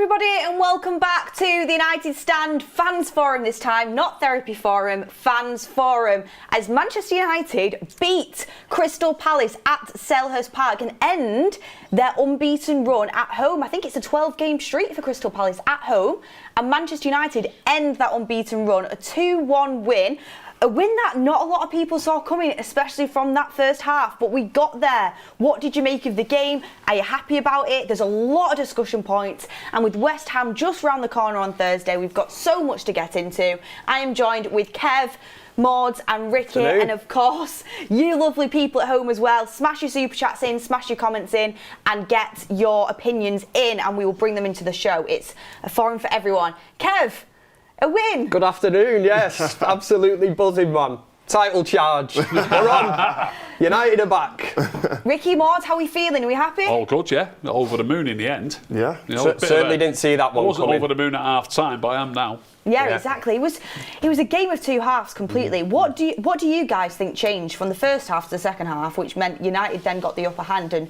everybody, and welcome back to the United Stand Fans Forum this time, not Therapy Forum, Fans Forum, as Manchester United beat Crystal Palace at Selhurst Park and end their unbeaten run at home. I think it's a 12-game streak for Crystal Palace at home, and Manchester United end that unbeaten run, a 2-1 win. A win that not a lot of people saw coming, especially from that first half, but we got there. What did you make of the game? Are you happy about it? There's a lot of discussion points, and with West Ham just round the corner on Thursday, we've got so much to get into. I am joined with Kev, Mordzs and Ricky, and of course, you lovely people at home as well. Smash your super chats in, smash your comments in, and get your opinions in, and we will bring them into the show. It's a forum for everyone. Kev, a win! Good afternoon, yes. Absolutely buzzing, man. Title charge. We're on. United are back. Ricky, Mordzs, how are we feeling? Are we happy? All good, yeah. Over the moon in the end. Yeah. You know, Certainly didn't see that one I wasn't coming. over the moon at half time, but I am now. Yeah, exactly. It was a game of two halves completely. What do you guys think changed from the first half to the second half, which meant United then got the upper hand and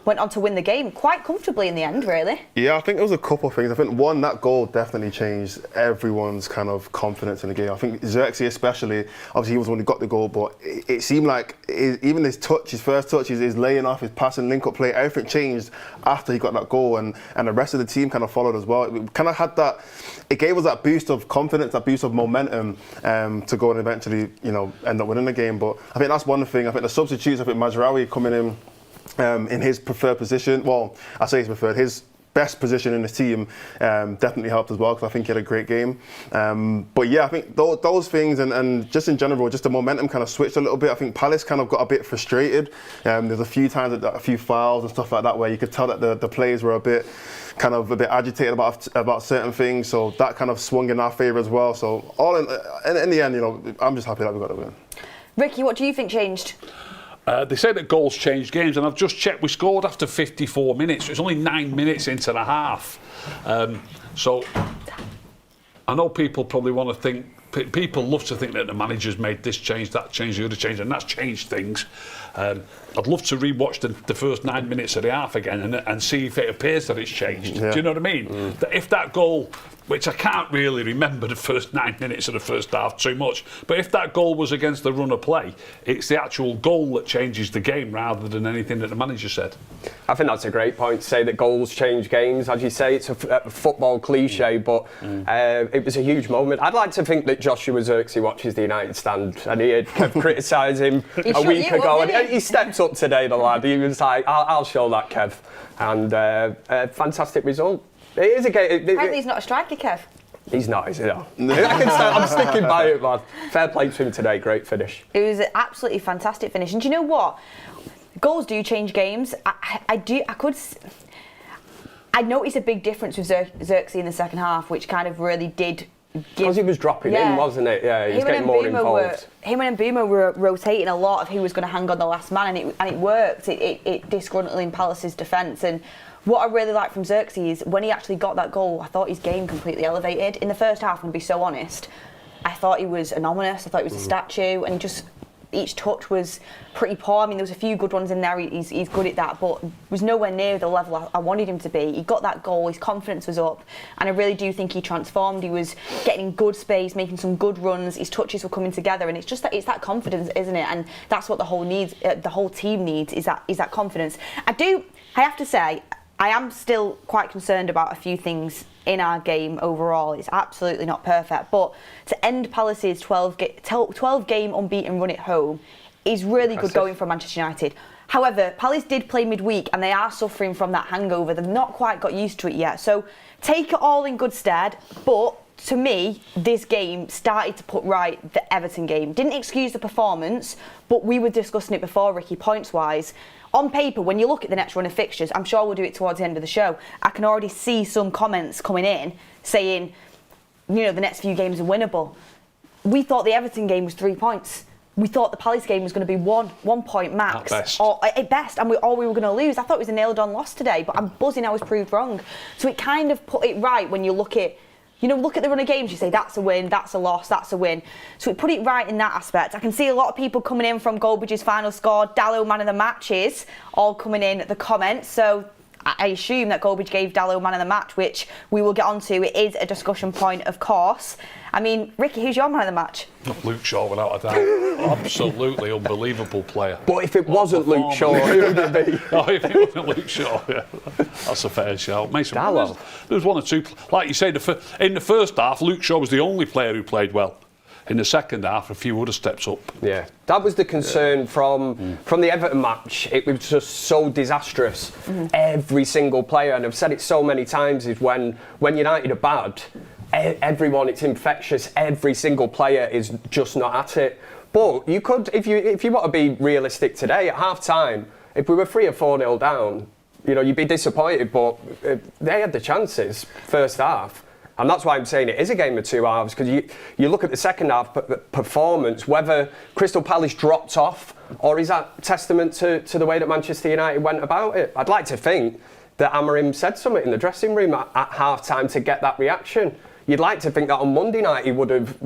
went on to win the game quite comfortably in the end, really? Yeah, I think there was a couple of things. I think one, that goal definitely changed everyone's kind of confidence in the game. I think Zirkzee especially, obviously he was the one who got the goal, but it seemed like even his first touch, his laying off, his passing, link-up play, everything changed after he got that goal, and the rest of the team kind of followed as well. It kind of had that, it gave us that boost of confidence, that boost of momentum to go and eventually, end up winning the game. But I think that's one thing. I think the substitutes, I think Mazraoui coming in his preferred position. Well, I say his preferred. His best position in the team definitely helped as well, because I think he had a great game. But yeah, I think those things and just in general, just the momentum kind of switched a little bit. I think Palace kind of got a bit frustrated. There's a few times that a few fouls and stuff like that where you could tell that the players were a bit agitated about certain things. So that kind of swung in our favour as well. So all in the end, I'm just happy that we got the win. Ricky, what do you think changed? They say that goals change games, and I've just checked. We scored after 54 minutes. So it's only 9 minutes into the half. So I know people probably want to think. People love to think that the manager's made this change, that change, the other change, and that's changed things. I'd love to re-watch the first 9 minutes of the half again and see if it appears that it's changed. Yeah. Do you know what I mean? That if that goal, which I can't really remember the first 9 minutes of the first half too much, but if that goal was against the run of play, it's the actual goal that changes the game rather than anything that the manager said. I think that's a great point to say that goals change games. As you say, it's a football cliche, but it was a huge moment. I'd like to think that Joshua Zirkzee watches the United Stand and he had kept criticising him a week ago, and he stepped up today, the lad. He was like, I'll show that, Kev. And a fantastic result. It is a game. Apparently he's not a striker, Kev. He's not, is he? I'm sticking by it, man. Fair play to him today. Great finish. It was an absolutely fantastic finish. And do you know what? Goals do change games. I noticed a big difference with Zirkzee in the second half, which kind of really did. Because he was dropping in, wasn't it? Yeah, he was getting more involved. Him and Mbeumo were rotating a lot of who was going to hang on the last man, and it worked. It disgruntling Palace's defence. And what I really like from Zirkzee is when he actually got that goal, I thought his game completely elevated. In the first half, I'm going to be so honest, I thought he was anonymous. I thought he was a statue, and just each touch was pretty poor. I mean, there was a few good ones in there. He's good at that, but was nowhere near the level I wanted him to be. He got that goal. His confidence was up, and I really do think he transformed. He was getting in good space, making some good runs. His touches were coming together, and it's that confidence, isn't it? And that's what the whole team needs is that confidence. I have to say, I am still quite concerned about a few things in our game overall. It's absolutely not perfect, but to end Palace's 12-game unbeaten run at home is really good going for Manchester United. However, Palace did play midweek and they are suffering from that hangover. They've not quite got used to it yet. So take it all in good stead, but to me, this game started to put right the Everton game. Didn't excuse the performance, but we were discussing it before, Ricky, points-wise. On paper, when you look at the next run of fixtures, I'm sure we'll do it towards the end of the show, I can already see some comments coming in saying, the next few games are winnable. We thought the Everton game was 3 points. We thought the Palace game was going to be 1 point max. At best. Or at best, and we were going to lose. I thought it was a nailed-on loss today, but I'm buzzing I was proved wrong. So it kind of put it right when you look at the run of games, you say that's a win, that's a loss, that's a win. So it put it right in that aspect. I can see a lot of people coming in from Goldbridge's final score, Dalot man of the matches, all coming in at the comments. So I assume that Goldbridge gave Dalot man of the match, which we will get onto. It is a discussion point, of course. I mean, Ricky, who's your man of the match? Luke Shaw, without a doubt. Absolutely unbelievable player. But if it wasn't Luke Shaw, who would it be? Oh, if it wasn't Luke Shaw, yeah. That's a fair shout. Mason, Dalot. there was one or two, like you say, in the first half, Luke Shaw was the only player who played well. In the second half, a few other steps up. Yeah, that was the concern from the Everton match. It was just so disastrous. Every single player, and I've said it so many times, is when United are bad, everyone, it's infectious. Every single player is just not at it. But you could, if you want to be realistic today, at half time, if we were 3 or 4-0 down, you'd be disappointed. But they had the chances first half. And that's why I'm saying it is a game of two halves, because you look at the second half performance, whether Crystal Palace dropped off, or is that testament to the way that Manchester United went about it? I'd like to think that Amorim said something in the dressing room at half-time to get that reaction. You'd like to think that on Monday night he would have,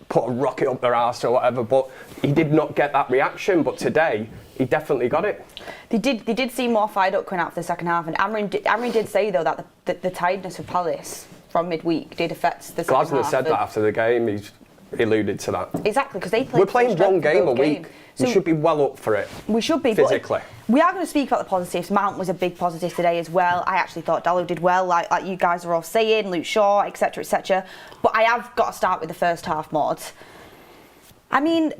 put a rocket up their arse or whatever, but he did not get that reaction. But today, he definitely got it. They did seem more fired up coming out for the second half, and Amorim did say, though, that the tiredness of Palace from midweek did affect the second half. Glasner said that after the game. He's alluded to that. Exactly, because they played. We're playing one game a week. So we should be well up for it. We should be physically. We are going to speak about the positives. Mount was a big positive today as well. I actually thought Dalot did well, like you guys are all saying, Luke Shaw, etc., etc. But I have got to start with the first half, Mordzs. I mean,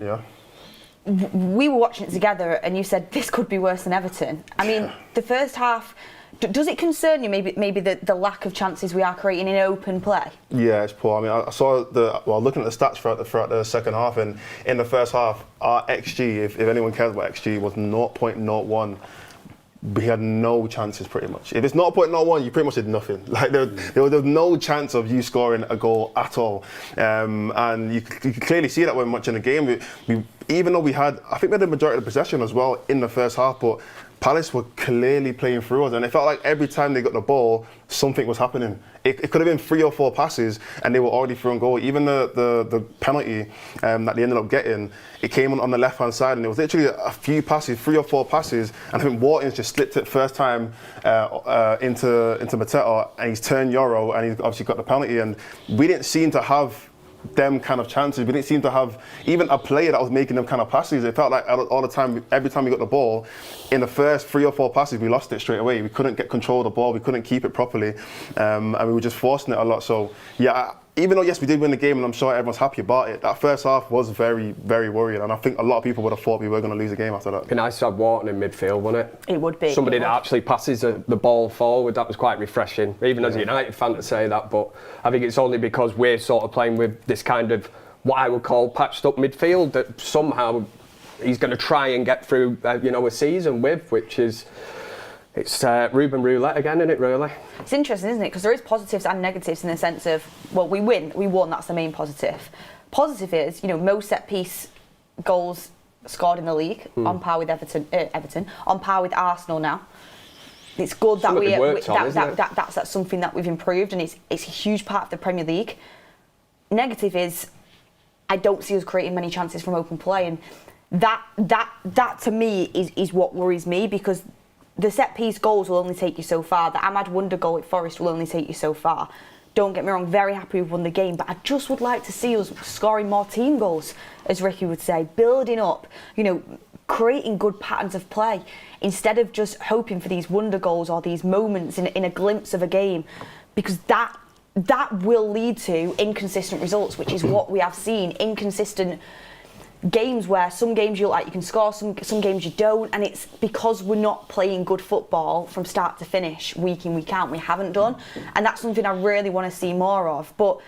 we were watching it together, and you said this could be worse than Everton. I mean, the first half. Does it concern you, maybe the lack of chances we are creating in open play? Yeah, it's poor. I mean, I saw looking at the stats throughout the second half, and in the first half, our XG, if anyone cares about XG, was 0.01. We had no chances, pretty much. If it's 0.01, you pretty much did nothing. Like there was no chance of you scoring a goal at all, and you could clearly see that when watching the game. We even though I think we had the majority of the possession as well in the first half, but Palace were clearly playing through us, and it felt like every time they got the ball, something was happening. It could have been 3 or 4 passes, and they were already through on goal. Even the penalty that they ended up getting, it came on the left-hand side, and it was literally a few passes, 3 or 4 passes, and I think Watkins just slipped it first time into Mateta, and he's turned Euro, and he's obviously got the penalty, and we didn't seem to have them kind of chances. We didn't seem to have even a player that was making them kind of passes. It felt like all the time, every time we got the ball, in the first 3 or 4 passes, we lost it straight away. We couldn't get control of the ball. We couldn't keep it properly, and we were just forcing it a lot. So yeah, even though yes, we did win the game, and I'm sure everyone's happy about it, that first half was very, very worrying, and I think a lot of people would have thought we were going to lose the game after that. It'd be nice to have Wharton in midfield, wouldn't it? It would be. Somebody that actually passes the ball forward. That was quite refreshing, even as a United fan to say that. But I think it's only because we're sort of playing with this kind of what I would call patched up midfield that somehow he's going to try and get through, a season with, which is. It's Ruben roulette again, isn't it, really? It's interesting, isn't it? Because there is positives and negatives in the sense of, well, we won, that's the main positive. Positive is, most set-piece goals scored in the league, on par with Everton, on par with Arsenal now. It's good that that's something that we've improved, and it's a huge part of the Premier League. Negative is, I don't see us creating many chances from open play, and that to me is what worries me, because the set-piece goals will only take you so far. The Ahmad Wonder goal at Forest will only take you so far. Don't get me wrong, very happy we've won the game, but I just would like to see us scoring more team goals, as Ricky would say, building up, creating good patterns of play, instead of just hoping for these wonder goals or these moments in a glimpse of a game, because that will lead to inconsistent results, which is what we have seen, inconsistent games where some games you look like you can score, some games you don't, and it's because we're not playing good football from start to finish, week in, week out. We haven't done, and that's something I really want to see more of. But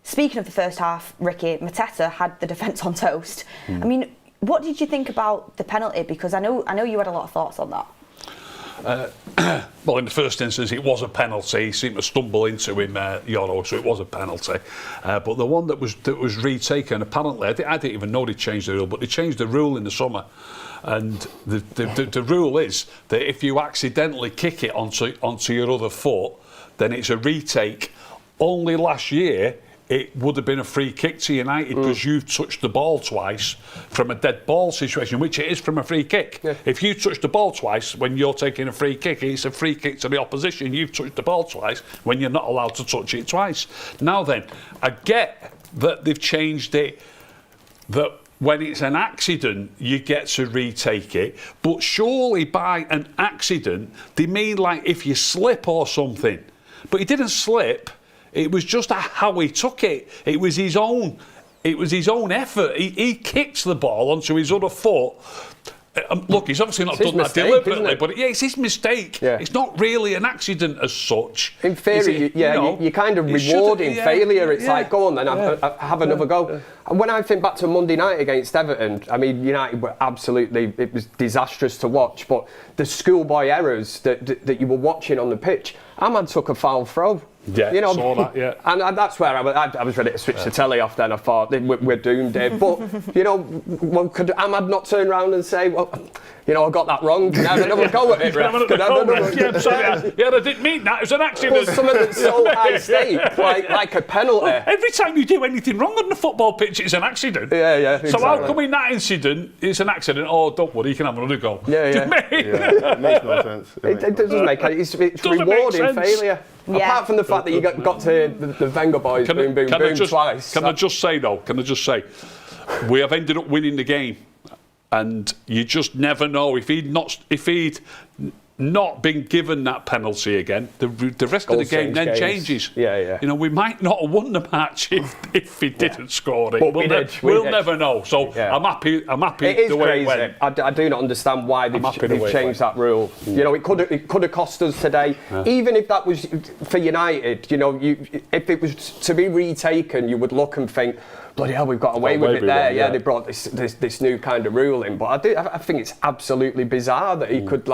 speaking of the first half, Ricky, Mateta had the defence on toast. I mean, what did you think about the penalty? Because I know you had a lot of thoughts on that. Well, in the first instance, it was a penalty. He seemed to stumble into him, Euro, so it was a penalty. But the one that was retaken, apparently, I didn't even know they changed the rule, but they changed the rule in the summer. And the rule is that if you accidentally kick it onto your other foot, then it's a retake. Only last year, it would have been a free kick to United because you've touched the ball twice from a dead ball situation, which it is from a free kick. Yeah. If you touch the ball twice when you're taking a free kick, it's a free kick to the opposition. You've touched the ball twice when you're not allowed to touch it twice. Now then, I get that they've changed it, that when it's an accident, you get to retake it. But surely by an accident, they mean like if you slip or something. But he didn't slip. It was just how he took it. It was his own effort. He kicks the ball onto his other foot. Look, he's obviously not done that deliberately, but it's his mistake. Yeah. It's not really an accident as such. In theory, you're kind of rewarding failure. It's like, go on then, have another go. And when I think back to Monday night against Everton, I mean, United were absolutely, it was disastrous to watch, but the schoolboy errors that you were watching on the pitch, Ahmad took a foul throw. Yeah, you know, saw that, yeah. And that's where I was ready to switch the telly off then. I thought, we're doomed here. But, you know, could Ahmad not turn around and say, well, you know, I got that wrong. Can I have another go at it, ref? Yeah, sorry, I didn't mean that. It was an accident. Well, something that's so high stake, like a penalty. Well, every time you do anything wrong on the football pitch, it's an accident. Yeah, exactly. So how come in that incident, it's an accident? Oh, don't worry, you can have another go. Yeah. Do you mean? It makes no sense. It doesn't make sense. It's rewarding failure. Yeah. Apart from the fact that you got to the Wenger boys, boom, twice. Can I just say, we have ended up winning the game, and you just never know if he'd not been given that penalty again, the rest of the game then changes. Yeah. You know, we might not have won the match if he didn't score it. But we'll never know. So I'm happy. It is the way crazy. it went. I do not understand why they've changed that rule. You know, it could have cost us today. Yeah. Even if that was for United, you know, if it was to be retaken, you would look and think, bloody hell, we've got away with it there. Yeah, they brought this new kind of rule in. But I think it's absolutely bizarre that he could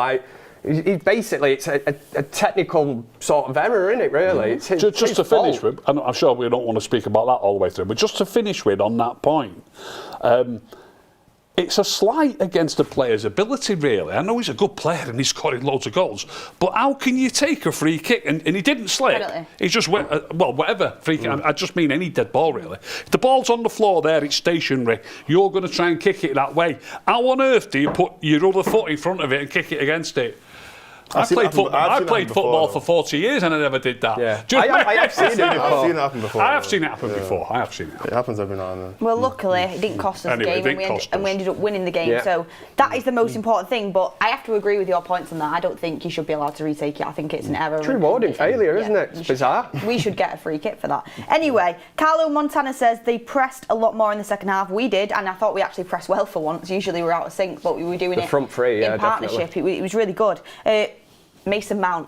it's a technical sort of error, isn't it, really? It's just to finish with, and I'm sure we don't want to speak about that all the way through, but just to finish with on that point, it's a slight against the player's ability, really. I know he's a good player and he's scoring loads of goals, but how can you take a free kick and he didn't slip? He just went, whatever, free kick. I just mean any dead ball, really. If the ball's on the floor there, it's stationary, you're going to try and kick it that way. How on earth do you put your other foot in front of it and kick it against it? I played football for 40 years and I never did that. Yeah. I have seen it before. I've seen it happen before. I have seen it happen before. I have seen it. It happens every now and then. Well, luckily, it didn't cost us the game and we ended up winning the game. Yeah. So that is the most important thing. But I have to agree with your points on that. I don't think you should be allowed to retake it. I think it's an error. It's rewarding failure, isn't it? It's bizarre. We should get a free kick for that. Anyway, Carlo Montana says they pressed a lot more in the second half. We did, and I thought we actually pressed well for once. Usually we're out of sync, but we were doing the front three, in partnership. It was really good. Mason Mount,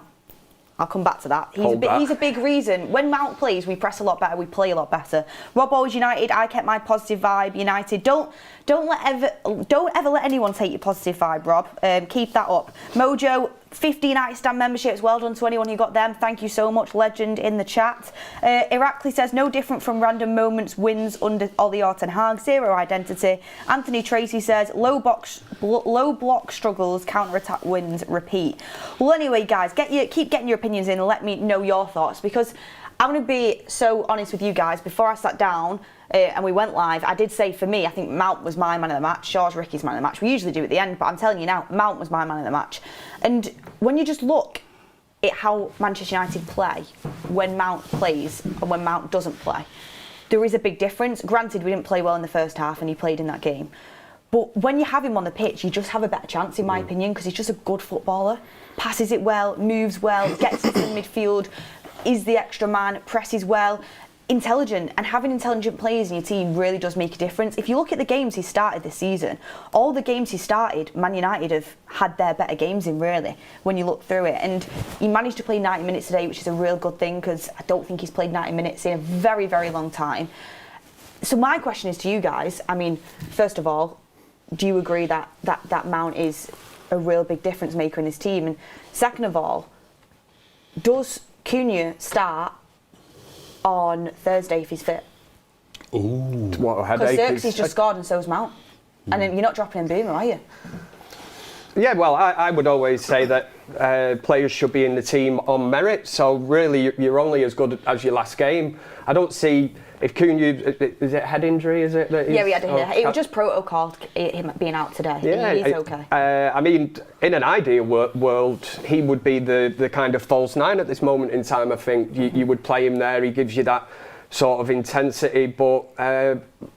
I'll come back to that. He's a big reason. When Mount plays, we press a lot better, we play a lot better. Rob always United, I kept my positive vibe. United, don't ever let anyone take your positive vibe, Rob. Keep that up. Mojo, 50 United stand memberships. Well done to anyone who got them. Thank you so much. Legend in the chat. Irakli says, no different from random moments, wins under Ollie or Ten Hag. Zero identity. Anthony Tracy says, low block struggles, counter-attack wins, repeat. Well, anyway, guys, keep getting your opinions in and let me know your thoughts, because I'm going to be so honest with you guys. Before I sat down and we went live, I did say for me, I think Mount was my man of the match. Shaw's Ricky's man of the match. We usually do at the end, but I'm telling you now, Mount was my man of the match. And when you just look at how Manchester United play, when Mount plays and when Mount doesn't play, there is a big difference. Granted, we didn't play well in the first half and he played in that game. But when you have him on the pitch, you just have a better chance, in my opinion, because he's just a good footballer. Passes it well, moves well, gets into the midfield, is the extra man, presses well. Intelligent, and having intelligent players in your team really does make a difference. If you look at the games he started this season, all the games he started, Man United have had their better games in, really, when you look through it. And he managed to play 90 minutes today, which is a real good thing, because I don't think he's played 90 minutes in a very, very long time. So my question is to you guys, I mean, first of all, do you agree that Mount is a real big difference maker in this team? And second of all, does Cunha start on Thursday if he's fit? Ooh, what a headache. Because Zirkzee's just scored and so's Mount. And then you're not dropping Mbeumo, are you? Yeah, well, I would always say that players should be in the team on merit. So really, you're only as good as your last game. I don't see if Cunha, is it head injury? Is it? That yeah, we had it was just protocol, him being out today. Yeah, he's okay. I mean, in an ideal world, he would be the kind of false nine at this moment in time. I think you would play him there. He gives you that sort of intensity, but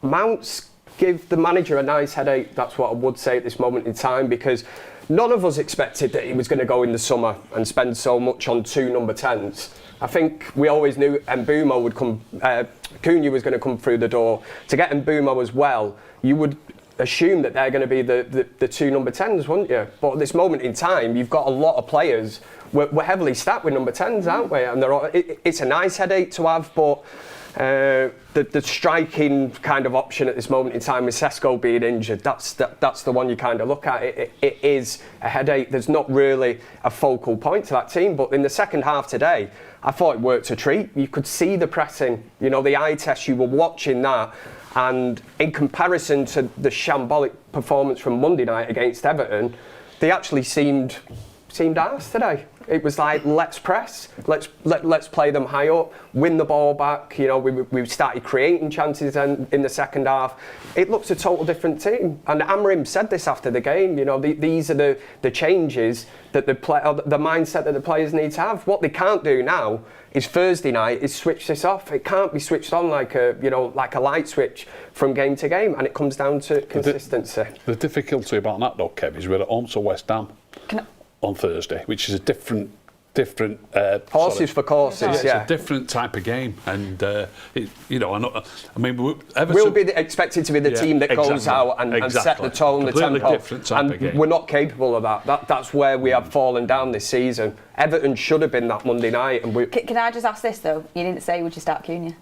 Mounts give the manager a nice headache. That's what I would say at this moment in time, because none of us expected that he was going to go in the summer and spend so much on 2 number 10s. I think we always knew Mbeumo would come, Cunha was going to come through the door. To get Mbeumo as well, you would assume that they're going to be the 2 number 10s, wouldn't you? But at this moment in time, you've got a lot of players. We're heavily stacked with number 10s, aren't we? And it's a nice headache to have, but the striking kind of option at this moment in time with Sesko being injured, that's the one you kind of look at. It is a headache. There's not really a focal point to that team. But in the second half today, I thought it worked a treat. You could see the pressing, the eye test, you were watching that. And in comparison to the shambolic performance from Monday night against Everton, they actually seemed arse today. It was like, let's press, let's play them high up, win the ball back. We started creating chances in the second half. It looks a total different team. And Amorim said this after the game. These are the changes that the mindset that the players need to have. What they can't do now is Thursday night is switch this off. It can't be switched on like a light switch from game to game, and it comes down to consistency. The difficulty about that though, Kev, is we're at home to West Ham on Thursday, which is a different horses for courses. Yeah, it's a different type of game, and Everton we'll be expected to be the team that goes out and set the tone, completely the tempo, different type and of game. We're not capable of that. That's where we have fallen down this season. Everton should have been that Monday night, and Can I just ask this though? You didn't say would you start Cunha?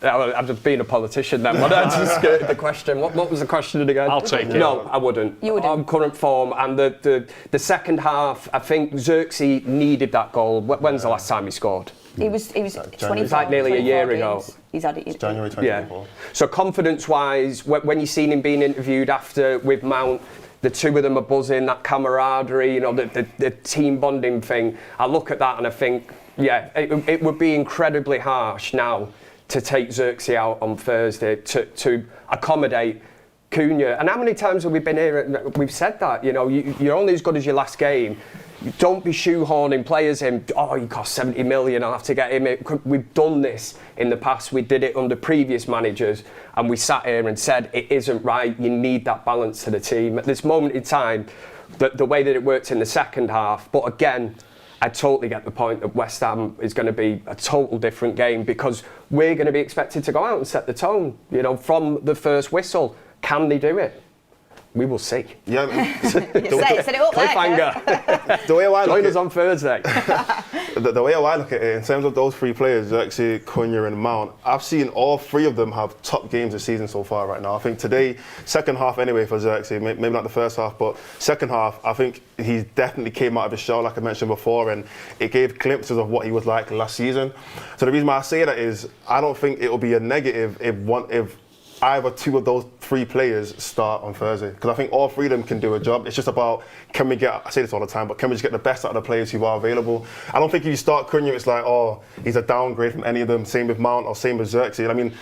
I've just been a politician then. I just skirted the question. What was the question again? I'll take it. No, I wouldn't. You wouldn't? On current form, and the second half, I think Zirkzee needed that goal. When's the last time he scored? He was 24. It's like nearly a year ago. He's had it. January 2024. Yeah. So confidence-wise, when you've seen him being interviewed after with Mount, the two of them are buzzing, that camaraderie, the team bonding thing. I look at that and I think, it would be incredibly harsh now to take Zirkzee out on Thursday to accommodate Cunha. And how many times have we been here and we've said that, you're only as good as your last game. Don't be shoehorning players in. Oh, he cost 70 million, I'll have to get him in. We've done this in the past. We did it under previous managers, and we sat here and said it isn't right. You need that balance to the team. At this moment in time, the way that it worked in the second half, but again, I totally get the point that West Ham is going to be a total different game, because we're going to be expected to go out and set the tone, from the first whistle. Can they do it? We will see. Yeah, Set it up there. Cliffhanger. The way I Join us on Thursday. The way I look at it, in terms of those 3 players, Zirkzee, Cunha and Mount, I've seen all 3 of them have top games this season so far right now. I think today, second half anyway for Zirkzee, maybe not the first half, but second half, I think he definitely came out of his shell, like I mentioned before, and it gave glimpses of what he was like last season. So the reason why I say that is, I don't think it will be a negative if either 2 of those 3 players start on Thursday, because I think all 3 of them can do a job. It's just about, I say this all the time, but can we just get the best out of the players who are available? I don't think if you start Cunha, it's like, he's a downgrade from any of them. Same with Mount or same with Zirkzee. I mean,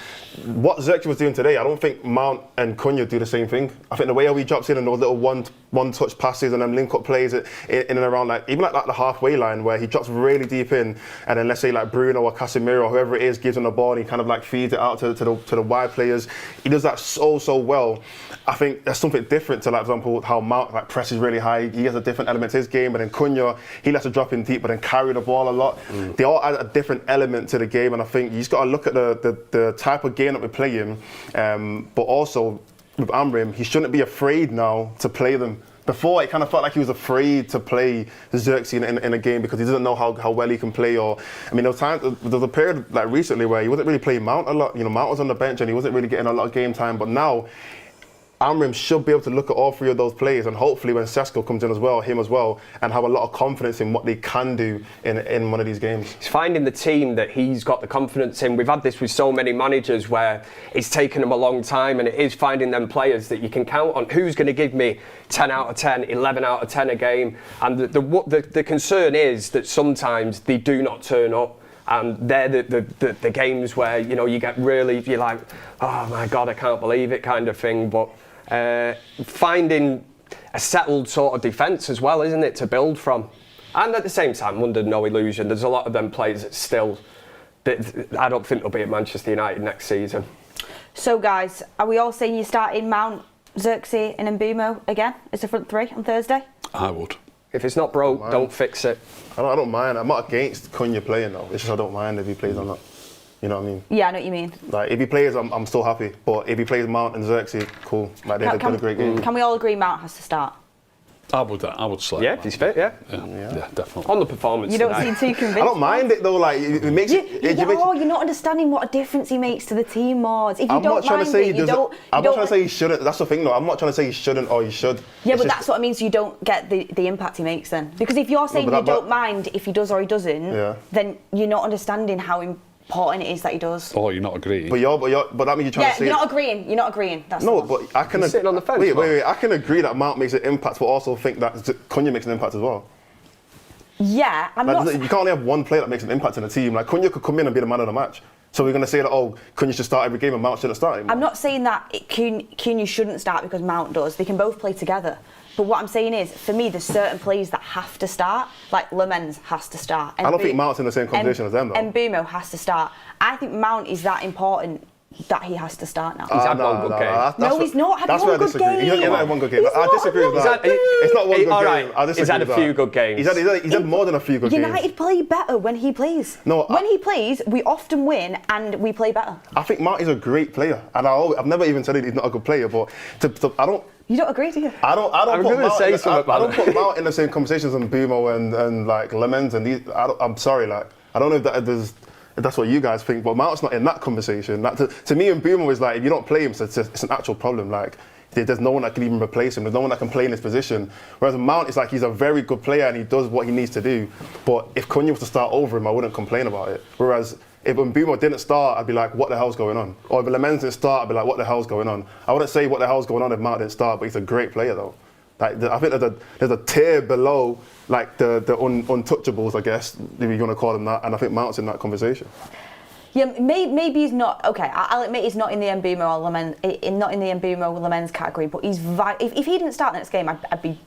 what Zirkzee was doing today, I don't think Mount and Cunha do the same thing. I think the way he drops in and those little one-touch passes and them link-up plays in and around, even like the halfway line where he drops really deep in, and then let's say like Bruno or Casemiro or whoever it is gives him the ball and he kind of like feeds it out to the wide players. He does that so well. I think there's something different to, like, for example, how Mount presses really high. He has a different element to his game, but then Cunha, he lets it drop in deep but then carry the ball a lot. They all add a different element to the game, and I think you just got to look at the type of game that we're playing, but also with Amorim, he shouldn't be afraid now to play them. Before, it kind of felt like he was afraid to play Zirkzee in a game because he doesn't know how well he can play. There was a period like recently where he wasn't really playing Mount a lot. Mount was on the bench and he wasn't really getting a lot of game time. But now, Amorim should be able to look at all 3 of those players, and hopefully when Sesko comes in as well, him as well, and have a lot of confidence in what they can do in one of these games. He's finding the team that he's got the confidence in. We've had this with so many managers where it's taken them a long time, and it is finding them players that you can count on. Who's going to give me 10 out of 10, 11 out of 10 a game? And the concern is that sometimes they do not turn up. And they're the games where, you know, you get really, you're like, oh my God, I can't believe it kind of thing. But finding a settled sort of defence as well, isn't it, to build from? And at the same time, under no illusion, there's a lot of them players that still, I don't think they'll be at Manchester United next season. So guys, are we all saying you're starting Mount, Zirkzee and Mbeumo again as the front three on Thursday? I would. If it's not broke, don't fix it. I don't mind. I'm not against Cunha playing though. It's just I don't mind if he plays or not. You know what I mean? Yeah, I know what you mean. Like if he plays, I'm still happy. But if he plays Mount and Zirkzee, cool. Like they've done a great game. Can we all agree Mount has to start? I would select. Yeah, if he's fit, yeah, definitely. On the performance. You don't seem too convinced. I don't mind it though. Like it makes you're not understanding what a difference he makes to the team, Mordzs. If you I'm not trying to say I'm not trying to say he shouldn't. That's the thing, though. I'm not trying to say he shouldn't or he should. Yeah, but that's what it means. You don't get the impact he makes then. Because if you're saying you don't mind if he does or he doesn't, then you're not understanding how important it is that he does. Oh, you're not agreeing. But that means you're trying to say. You're not agreeing. You're not agreeing. That's no, but I can. Sitting on the fence. Wait. I can agree that Mount makes an impact, but also think that Cunha makes an impact as well. Yeah, I'm not. You can't only have one player that makes an impact in a team. Like Cunha could come in and be the man of the match. So we're going to say that Cunha should start every game and Mount shouldn't start anymore. I'm not saying that Cunha shouldn't start because Mount does. They can both play together. But what I'm saying is, for me, there's certain players that have to start. Like Lemens has to start. I don't think Mount's in the same conversation as them, though. Mbeumo has to start. I think Mount is that important that he has to start now. He's had one good game. No, he's not had one good game. He's not had one good game. I disagree with that. It's not one good game. I disagree He's had with a few good games. He's had more than a few good games. United play better when he plays. No, when he plays, we often win and we play better. I think Mount is a great player, and I've never even said he's not a good player. But I don't. You don't agree, do you? I don't put Mount in the same conversations as Mbeumo and like Lemens and these. I'm sorry, like I don't know if that's what you guys think, but Mount's not in that conversation. Like, to me, Mbeumo is like if you don't play him, it's an actual problem. Like there's no one that can even replace him. There's no one that can play in his position. Whereas Mount is like he's a very good player and he does what he needs to do. But if Cunha was to start over him, I wouldn't complain about it. Whereas if Mbeumo didn't start, I'd be like, what the hell's going on? Or if Lemens didn't start, I'd be like, what the hell's going on? I wouldn't say what the hell's going on if Mount didn't start, but he's a great player though. Like I think there's a tier below like the untouchables, I guess, if you're going to call them that, and I think Mount's in that conversation. Yeah, maybe he's not. Okay, I'll admit he's not in the Mbeumo or Lemens category, but he's if he didn't start the next game, I'd be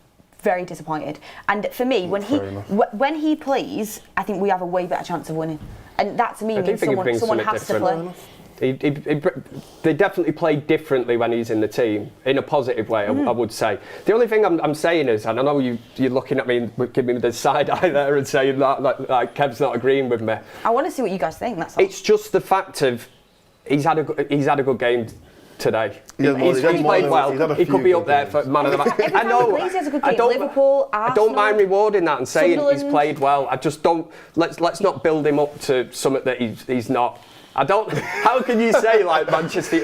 very disappointed. And for me, when he plays, I think we have a way better chance of winning. And that to me means someone has to play. They definitely play differently when he's in the team, in a positive way, I would say. The only thing I'm saying is, and I know you're looking at me and giving me the side eye there and saying that like Kev's not agreeing with me. I want to see what you guys think, that's all. It's just the fact of he's had a good game today. He's played well. He could be up there for man of the match. I know. Liverpool, Arsenal, I don't mind rewarding that and saying he's played well. I just don't. Let's not build him up to something that he's not. I don't. How can you say like Manchester?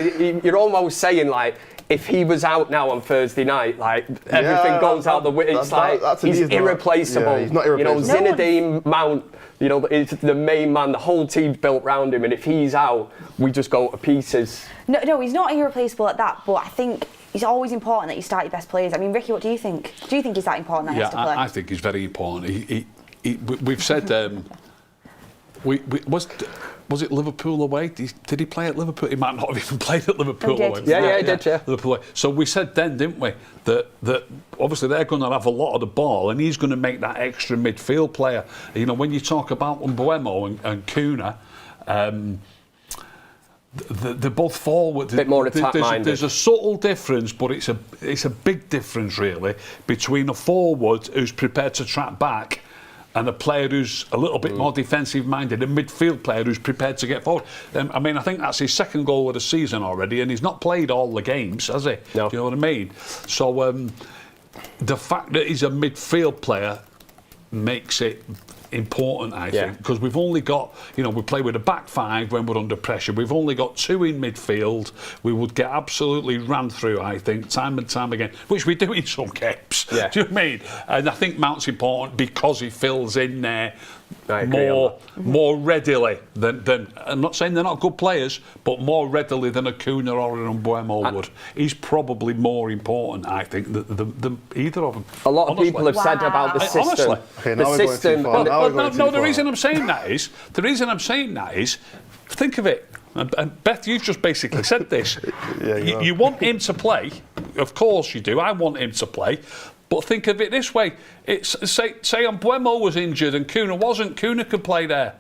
You're almost saying like if he was out now on Thursday night, like everything goes out the window. It's like he's irreplaceable. Yeah, he's not irreplaceable. You know, Zinedine, Mount. You know, it's the main man. The whole team's built around him, and if he's out, we just go to pieces. No, he's not irreplaceable at that. But I think it's always important that you start your best players. I mean, Ricky, what do you think? Do you think he's that important that he has to play? I think he's very important. We've said. Was it Liverpool away? Did he play at Liverpool? He might not have even played at Liverpool away. Yeah, he did. Yeah. Liverpool away. So we said then, didn't we, that obviously they're going to have a lot of the ball, and he's going to make that extra midfield player. You know, when you talk about Mbeumo and Cunha, they're both forward. A bit more attack-minded. There's a subtle difference, but it's a big difference really between a forward who's prepared to track back and a player who's a little bit more defensive-minded, a midfield player who's prepared to get forward. I mean, I think that's his second goal of the season already, and he's not played all the games, has he? No. Do you know what I mean? So the fact that he's a midfield player makes it important, I think, because we've only got, we play with a back five when we're under pressure. We've only got two in midfield. We would get absolutely ran through, I think, time and time again, which we do in some games. Yeah. Do you know what I mean? And I think Mount's important because he fills in there more readily than I'm not saying they're not good players, but more readily than a Cunha or an Mbeumo would. He's probably more important, I think, than either of them. A lot of people have said about the system. Okay, now we're going too far. The reason I'm saying that is, think of it. And Beth, you've just basically said this. You want him to play, of course you do. I want him to play, but think of it this way: it's say Mbeumo was injured and Cunha wasn't. Cunha could play there.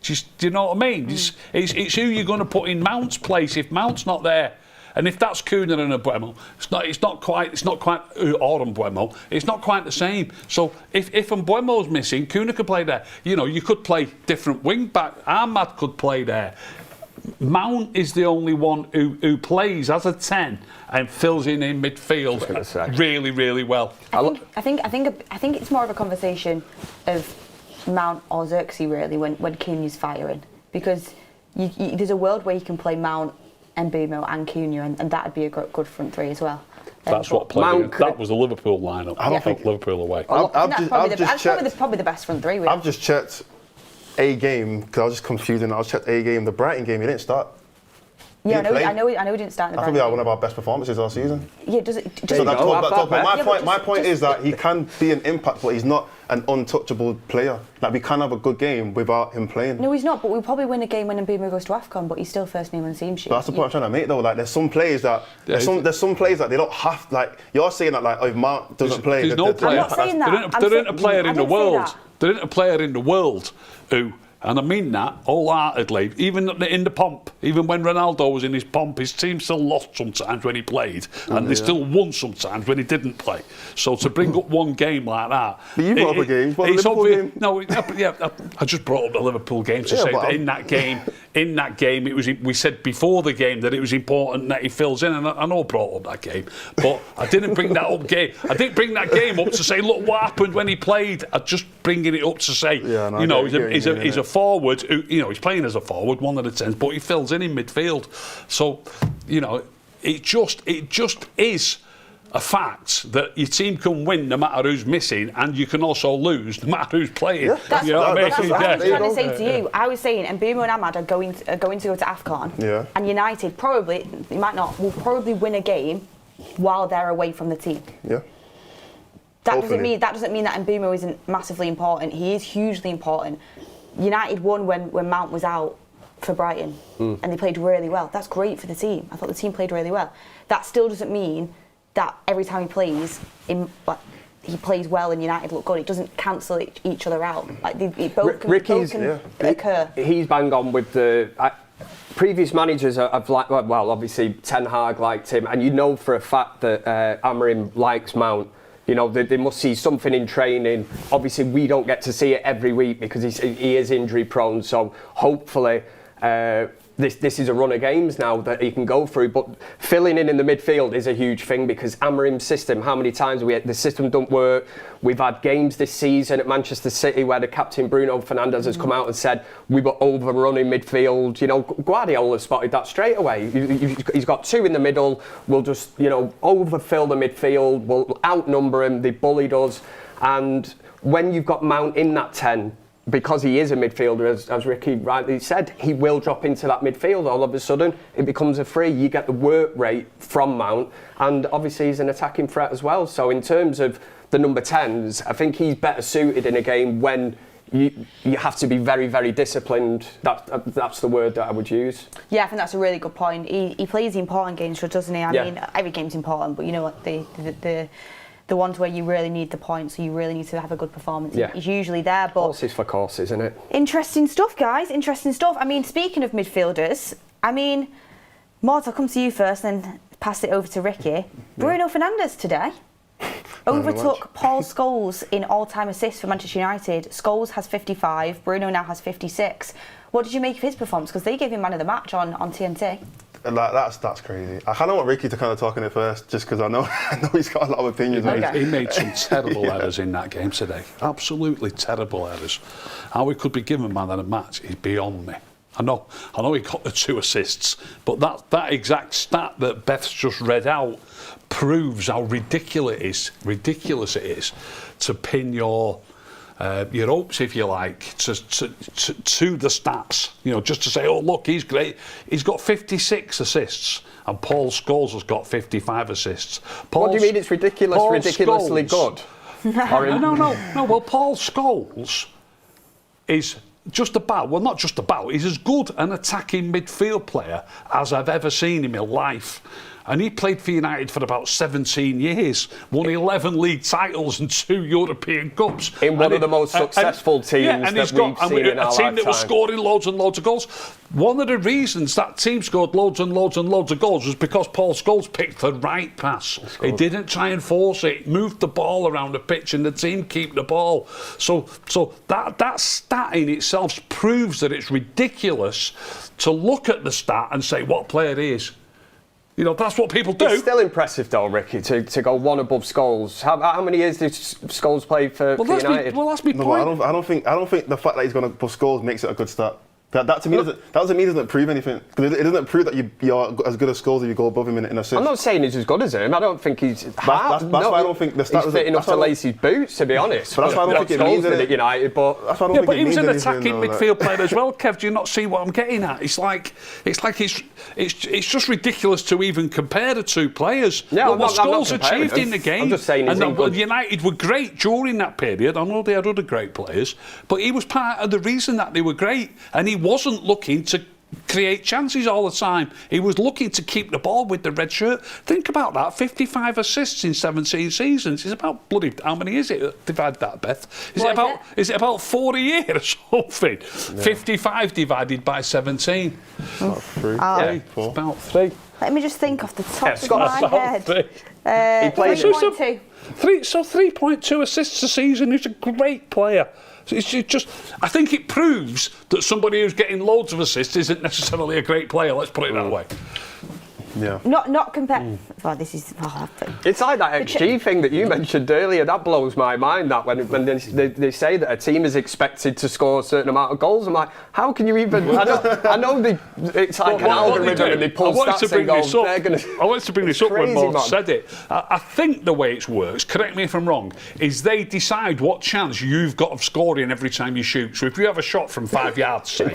Do you know what I mean? It's who you're going to put in Mount's place if Mount's not there. And if that's Cunha and Mbeumo, it's not quite or Mbeumo, it's not quite the same. So if Mbeumo's missing, Cunha could play there. You could play different wing back. Ahmad could play there. Mount is the only one who plays as a 10 and fills in midfield really, really well. I think it's more of a conversation of Mount or Zirkzee really when Cunha's firing, because there's a world where you can play Mount and Mbeumo and Cunha, and that'd be a good front three as well. That's what played. That was the Liverpool lineup. I don't think Liverpool away. That's probably the best front three. Really. I've just checked a game because I was just confused, and I was checked a game. The Brighton game, he didn't start. Yeah, I know he didn't start in the Brighton. I think we had one of our best performances last season. Yeah, does it? So my point is that he can be an impact, but he's not an untouchable player. Like, we can have a good game without him playing. No, he's not. But we'll probably win a game when Mbeumo goes to AFCON. But he's still first name on the team sheet. But that's the point I'm trying to make, though. Like, there's some players that they don't have. Like, you're saying that, like, if Mount doesn't play, there's no player. I'm not saying that. There isn't a player in the world. There isn't a player in the world who. And I mean that wholeheartedly. Even in the pomp, even when Ronaldo was in his pomp, his team still lost sometimes when he played, and they still won sometimes when he didn't play. So to bring up one game like that, but you brought up a game. It's obvious. No, I just brought up the Liverpool game to say that in that game, it was. We said before the game that it was important that he fills in, and I know I brought up that game, but I didn't bring that up. I didn't bring that game up to say, look what happened when he played. I just bringing it up to say, he's a forward who, he's playing as a forward, one of the 10s, but he fills in midfield. So, it just is a fact that your team can win no matter who's missing, and you can also lose no matter who's playing. Yeah. That's what I was trying to say to you. I was saying, Mbeumo and Ahmad are going to go to AFCON, and United will probably win a game while they're away from the team. Yeah. That doesn't mean that Mbeumo isn't massively important. He is hugely important. United won when Mount was out for Brighton, and they played really well. That's great for the team. I thought the team played really well. That still doesn't mean that every time he plays, he plays well and United look good. It doesn't cancel each other out. Like both can occur. He's bang on with the. Previous managers have liked, well, obviously Ten Hag liked him, and for a fact that Amorim likes Mount. They must see something in training. Obviously, we don't get to see it every week because he is injury prone. So hopefully, this is a run of games now that he can go through. But filling in the midfield is a huge thing because Amorim's system, how many times the system don't work. We've had games this season at Manchester City where the captain Bruno Fernandes has come out and said we were overrunning midfield. Guardiola spotted that straight away. He's got two in the middle. We'll just overfill the midfield. We'll outnumber him. They bullied us. And when you've got Mount in that 10, because he is a midfielder, as Ricky rightly said, he will drop into that midfield. All of a sudden, it becomes a free. You get the work rate from Mount, and obviously he's an attacking threat as well. So in terms of the number 10s, I think he's better suited in a game when you have to be very, very disciplined. That's the word that I would use. Yeah, I think that's a really good point. He plays the important games, doesn't he? I mean, every game's important, but the ones where you really need the points, so you really need to have a good performance. He's usually there, but horses for courses, isn't it? Interesting stuff, guys. Interesting stuff. I mean, speaking of midfielders, Mordzs, I'll come to you first, then pass it over to Ricky. Bruno Fernandes today overtook Paul Scholes in all-time assists for Manchester United. Scholes has 55. Bruno now has 56. What did you make of his performance? Because they gave him man of the match on TNT. That's crazy. I kind of want Ricky to kind of talk on it first, just because I know he's got a lot of opinions. He made some terrible errors in that game today. Absolutely terrible errors. How he could be given man of the match is beyond me. I know he got the 2 assists, but that exact stat that Beth's just read out proves how ridiculous it is to pin your hopes, if you like, to the stats. Just to say, oh look, he's great. He's got 56 assists, and Paul Scholes has got 55 assists. What do you mean it's ridiculously good? No. Well, Paul Scholes is just about, well, not just about, he's as good an attacking midfield player as I've ever seen in my life. And he played for United for about 17 years, won 11 league titles and 2 European Cups. In one of the most successful teams that we've seen in our lifetime. A team that was scoring loads and loads of goals. One of the reasons that team scored loads and loads and loads of goals was because Paul Scholes picked the right pass. He didn't try and force it, moved the ball around the pitch and the team keep the ball. So that stat in itself proves that it's ridiculous to look at the stat and say what player he is. You know, that's what people do. It's still impressive, though, Ricky, to go one above Scholes. How many years did Scholes play for United? That's my point. I don't think the fact that he's going above Scholes makes it a good start. That to me doesn't prove anything, because it doesn't prove that you're as good as Scholes if you go above him in assists. I'm not saying he's as good as him. I don't think he's. That's why I don't think the stat he's fitting up to lace his boots, to be honest. But that's why I don't think it means at United. But that's why I don't think but it he was means an anything, attacking midfield player as well. Kev, do you not see what I'm getting at? It's just ridiculous to even compare the two players. Yeah, what Scholes achieved in the game. I'm just saying, and United were great during that period. I know they had other great players, but he was part of the reason that they were great, and he wasn't looking to create chances all the time. He was looking to keep the ball with the red shirt. Think about that, 55 assists in 17 seasons. It's about bloody, how many is it? Divide that, Beth. Is it about 40 years or something? Yeah. 55 divided by 17. About 3. It's about 3. Let me just think off the top of my head. 3.2. 3.2 assists a season. He's a great player. It's just, I think it proves that somebody who's getting loads of assists isn't necessarily a great player. Let's put it that way. Yeah. Not compared. Oh, this is. It's like that XG thing that you mentioned earlier. That blows my mind. That when they say that a team is expected to score a certain amount of goals, I'm like, how can you even? I know it's like an algorithm and they pull stats and go. I wanted to bring this up when Mordzs said it. I think the way it works, correct me if I'm wrong, is they decide what chance you've got of scoring every time you shoot. So if you have a shot from 5 yards, say,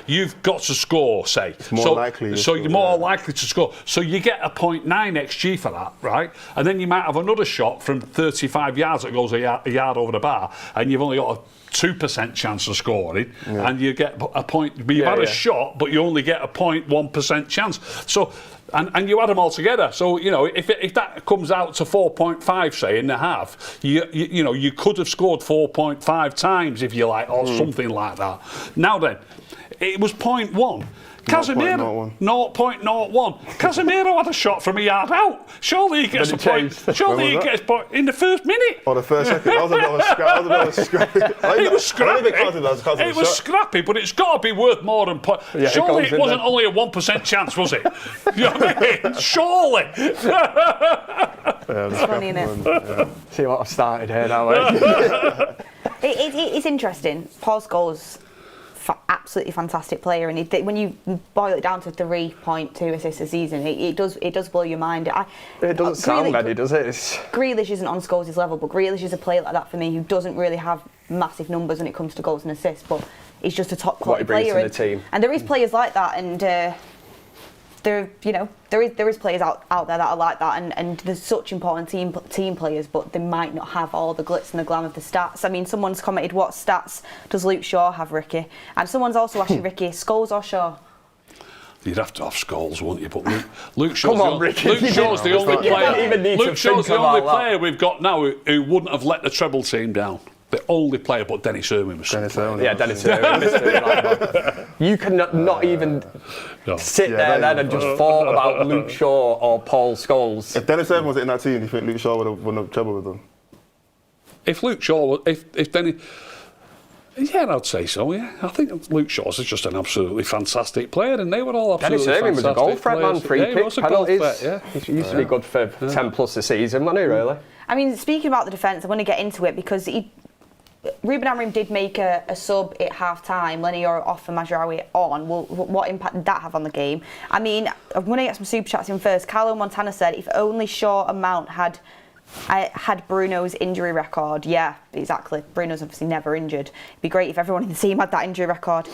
you've got to score. Say, so you're more likely to score. So you get a 0.9 XG for that, right? And then you might have another shot from 35 yards that goes a yard over the bar, and you've only got a 2% chance of scoring, and you get a point. But you've had a shot, but you only get a 0.1% chance. So. And you add them all together. So, you know, if that comes out to 4.5, say, in the half, you could have scored 4.5 times, if you like, or something like that. Now then, it was 0.1. Casemiro, 0.01. Casemiro had a shot from a yard out. Surely he gets a point. Surely he gets a point in the first minute. Or the first second. That was a bit of a scrappy. It was scrappy. It was scrappy, but it's got to be worth more than point. Yeah, surely it wasn't only a 1% chance, was it? You know what I mean? Surely. It's funny, isn't it? See what I've started here now. It's interesting. Paul Scholes, absolutely fantastic player, and when you boil it down to 3.2 assists a season, it does blow your mind. It doesn't sound many, does it? Grealish isn't on Scholes' level, but Grealish is a player like that for me who doesn't really have massive numbers when it comes to goals and assists, but he's just a top quality player. To the team. And there is players like that, and there is players out there that are like that, and there's such important team players, but they might not have all the glitz and the glam of the stats. I mean, someone's commented, what stats does Luke Shaw have, Ricky? And someone's also asked you, Ricky, Scholes or Shaw? You'd have to have Scholes, wouldn't you? But Luke Shaw's the only player. Luke Shaw's the only player we've got now who wouldn't have let the treble team down. The only player, but Dennis Irwin was. Dennis Irwin. You can not even sit there then and just thought about Luke Shaw or Paul Scholes. If Dennis Irwin was in that team, do you think Luke Shaw wouldn't have trouble with them? If Luke Shaw, if Dennis. Yeah, I'd say so, yeah. I think Luke Shaw's is just an absolutely fantastic player, and they were all absolutely fantastic. Dennis Irwin was a goal threat, man, free kick, penalties. He used to be good for 10 plus a season, wasn't he, really? I mean, speaking about the defence, I want to get into it because Ruben Amorim did make a sub at half-time, Lenny off for Mazraoui on. Well, what impact did that have on the game? I mean, I'm going to get some super chats in first. Carlo Montana said, if only Shaw and Mount had I had Bruno's injury record. Yeah, exactly. Bruno's obviously never injured. It'd be great if everyone in the team had that injury record.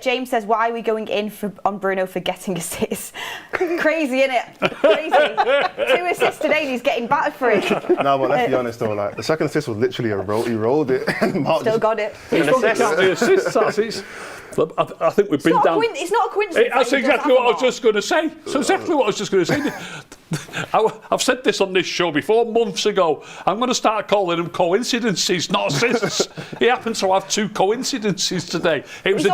James says, why are we going in on Bruno for getting assists? Crazy, innit? Crazy. 2 assists today and he's getting battered for it. No, but let's be honest though, like the second assist was literally a roll. He rolled it. And Mark Still got it. The assists, I think we've been down. It's not a coincidence. That's exactly what I was just going to say. So exactly what I was just going to say. I've said this on this show before, months ago. I'm going to start calling them coincidences, not assists. He happened to have 2 coincidences today. It was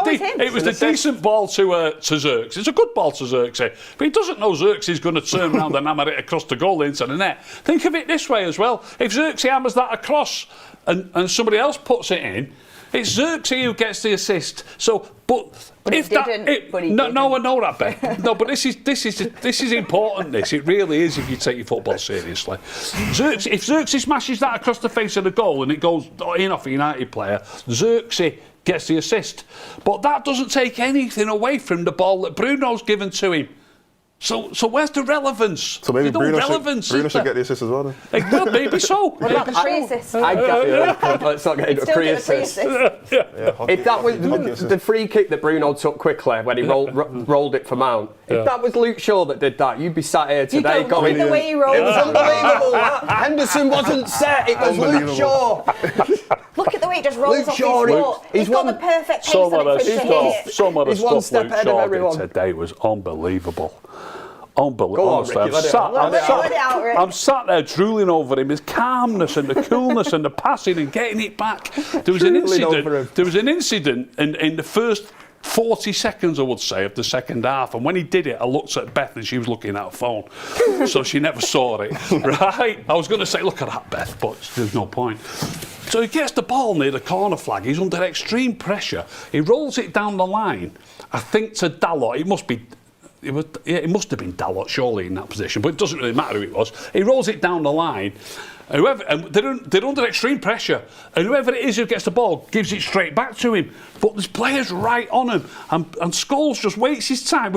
a decent ball to Zirkzee. It's a good ball to Zirkzee, but he doesn't know Zirkzee's going to turn around and hammer it across the goal into the net. Think of it this way as well. If Zirkzee hammers that across and somebody else puts it in, it's Zirkzee who gets the assist. So, but if that, no, I know that, Beth. No, but this is important. This it really is. If you take your football seriously, if Zirkzee smashes that across the face of the goal and it goes in off a United player, Zirkzee gets the assist. But that doesn't take anything away from the ball that Bruno's given to him. So where's the relevance? So maybe Bruno should get the assist as well then? Well, maybe so. What about the pre-assist? Let's not get into pre-assist. If that was the free kick that Bruno took quickly when he rolled it for Mount, if that was Luke Shaw that did that, you'd be sat here today going, the way he rolled. It was unbelievable. Henderson wasn't set. It was Luke Shaw. Look at the way he just rolls off his foot. He's got the perfect pace on it. Some of the one stuff step Luke ahead of Shaw everyone. did today was unbelievable. Unbelievable. Go on, Ricky, I'm sat there drooling over him, his calmness and the coolness and the passing and getting it back. There was an incident in the first 40 seconds, I would say, of the second half. And when he did it, I looked at Beth and she was looking at her phone. So she never saw it. Right? I was going to say, look at that, Beth, but there's no point. So he gets the ball near the corner flag. He's under extreme pressure. He rolls it down the line, I think to Dalot. It must have been Dalot, surely, in that position, but it doesn't really matter who it was. He rolls it down the line. And they're under extreme pressure, and whoever it is who gets the ball gives it straight back to him. But there's players right on him, and Scholes just waits his time,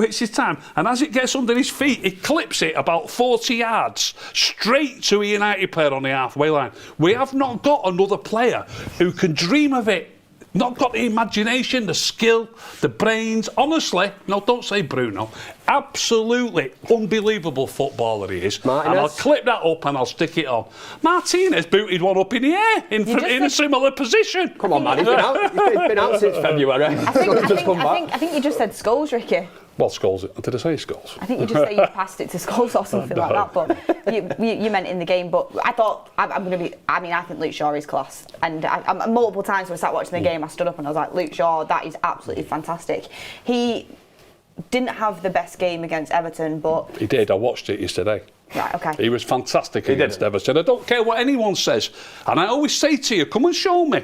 and as it gets under his feet, he clips it about 40 yards straight to a United player on the halfway line. We have not got another player who can dream of it. Not got the imagination, the skill, the brains. Honestly, no, don't say Bruno. Absolutely unbelievable footballer he is. Martinez. And I'll clip that up and I'll stick it on. Martinez booted one up in the air in a similar position. Come on, man, he's been out since February. I think you just said Scholes, Ricky. Well, Scholes. Did I say Scholes? I think you just said you passed it to Scholes or something like that, but you meant in the game. But I thought, I think Luke Shaw is class. And multiple times when I sat watching the game, I stood up and I was like, Luke Shaw, that is absolutely fantastic. He didn't have the best game against Everton, but... He did, I watched it yesterday. Right, okay. He was fantastic against Everton. I don't care what anyone says. And I always say to you, come and show me.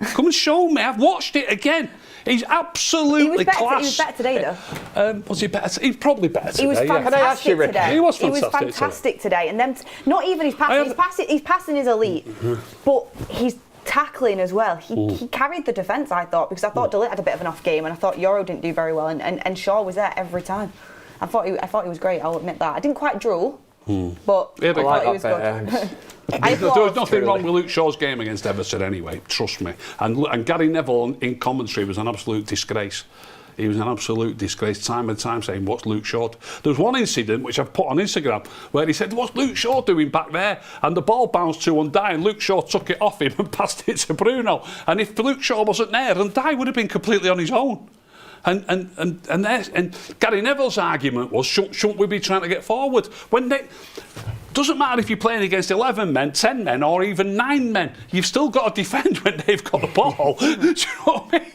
Come and show me. I've watched it again. He's absolutely class. He was better today, though. Was he better? He's probably better today. He was fantastic today. He was fantastic today. And then, not even his passing. His passing is elite, but his tackling as well. He carried the defence, I thought, because I thought Dalot had a bit of an off game, and I thought Euro didn't do very well, and Shaw was there every time. I thought he was great. I'll admit that. I didn't quite drool, but I thought he was good. There was nothing wrong with Luke Shaw's game against Everton anyway, trust me. And Gary Neville in commentary was an absolute disgrace. He was an absolute disgrace, time and time saying, what's Luke Shaw? There was one incident, which I've put on Instagram, where he said, what's Luke Shaw doing back there? And the ball bounced to Unai, and Luke Shaw took it off him and passed it to Bruno. And if Luke Shaw wasn't there, Unai would have been completely on his own. And Gary Neville's argument was, shouldn't we be trying to get forward? Doesn't matter if you're playing against 11 men, 10 men, or even 9 men. You've still got to defend when they've got the ball. Do you know what I mean?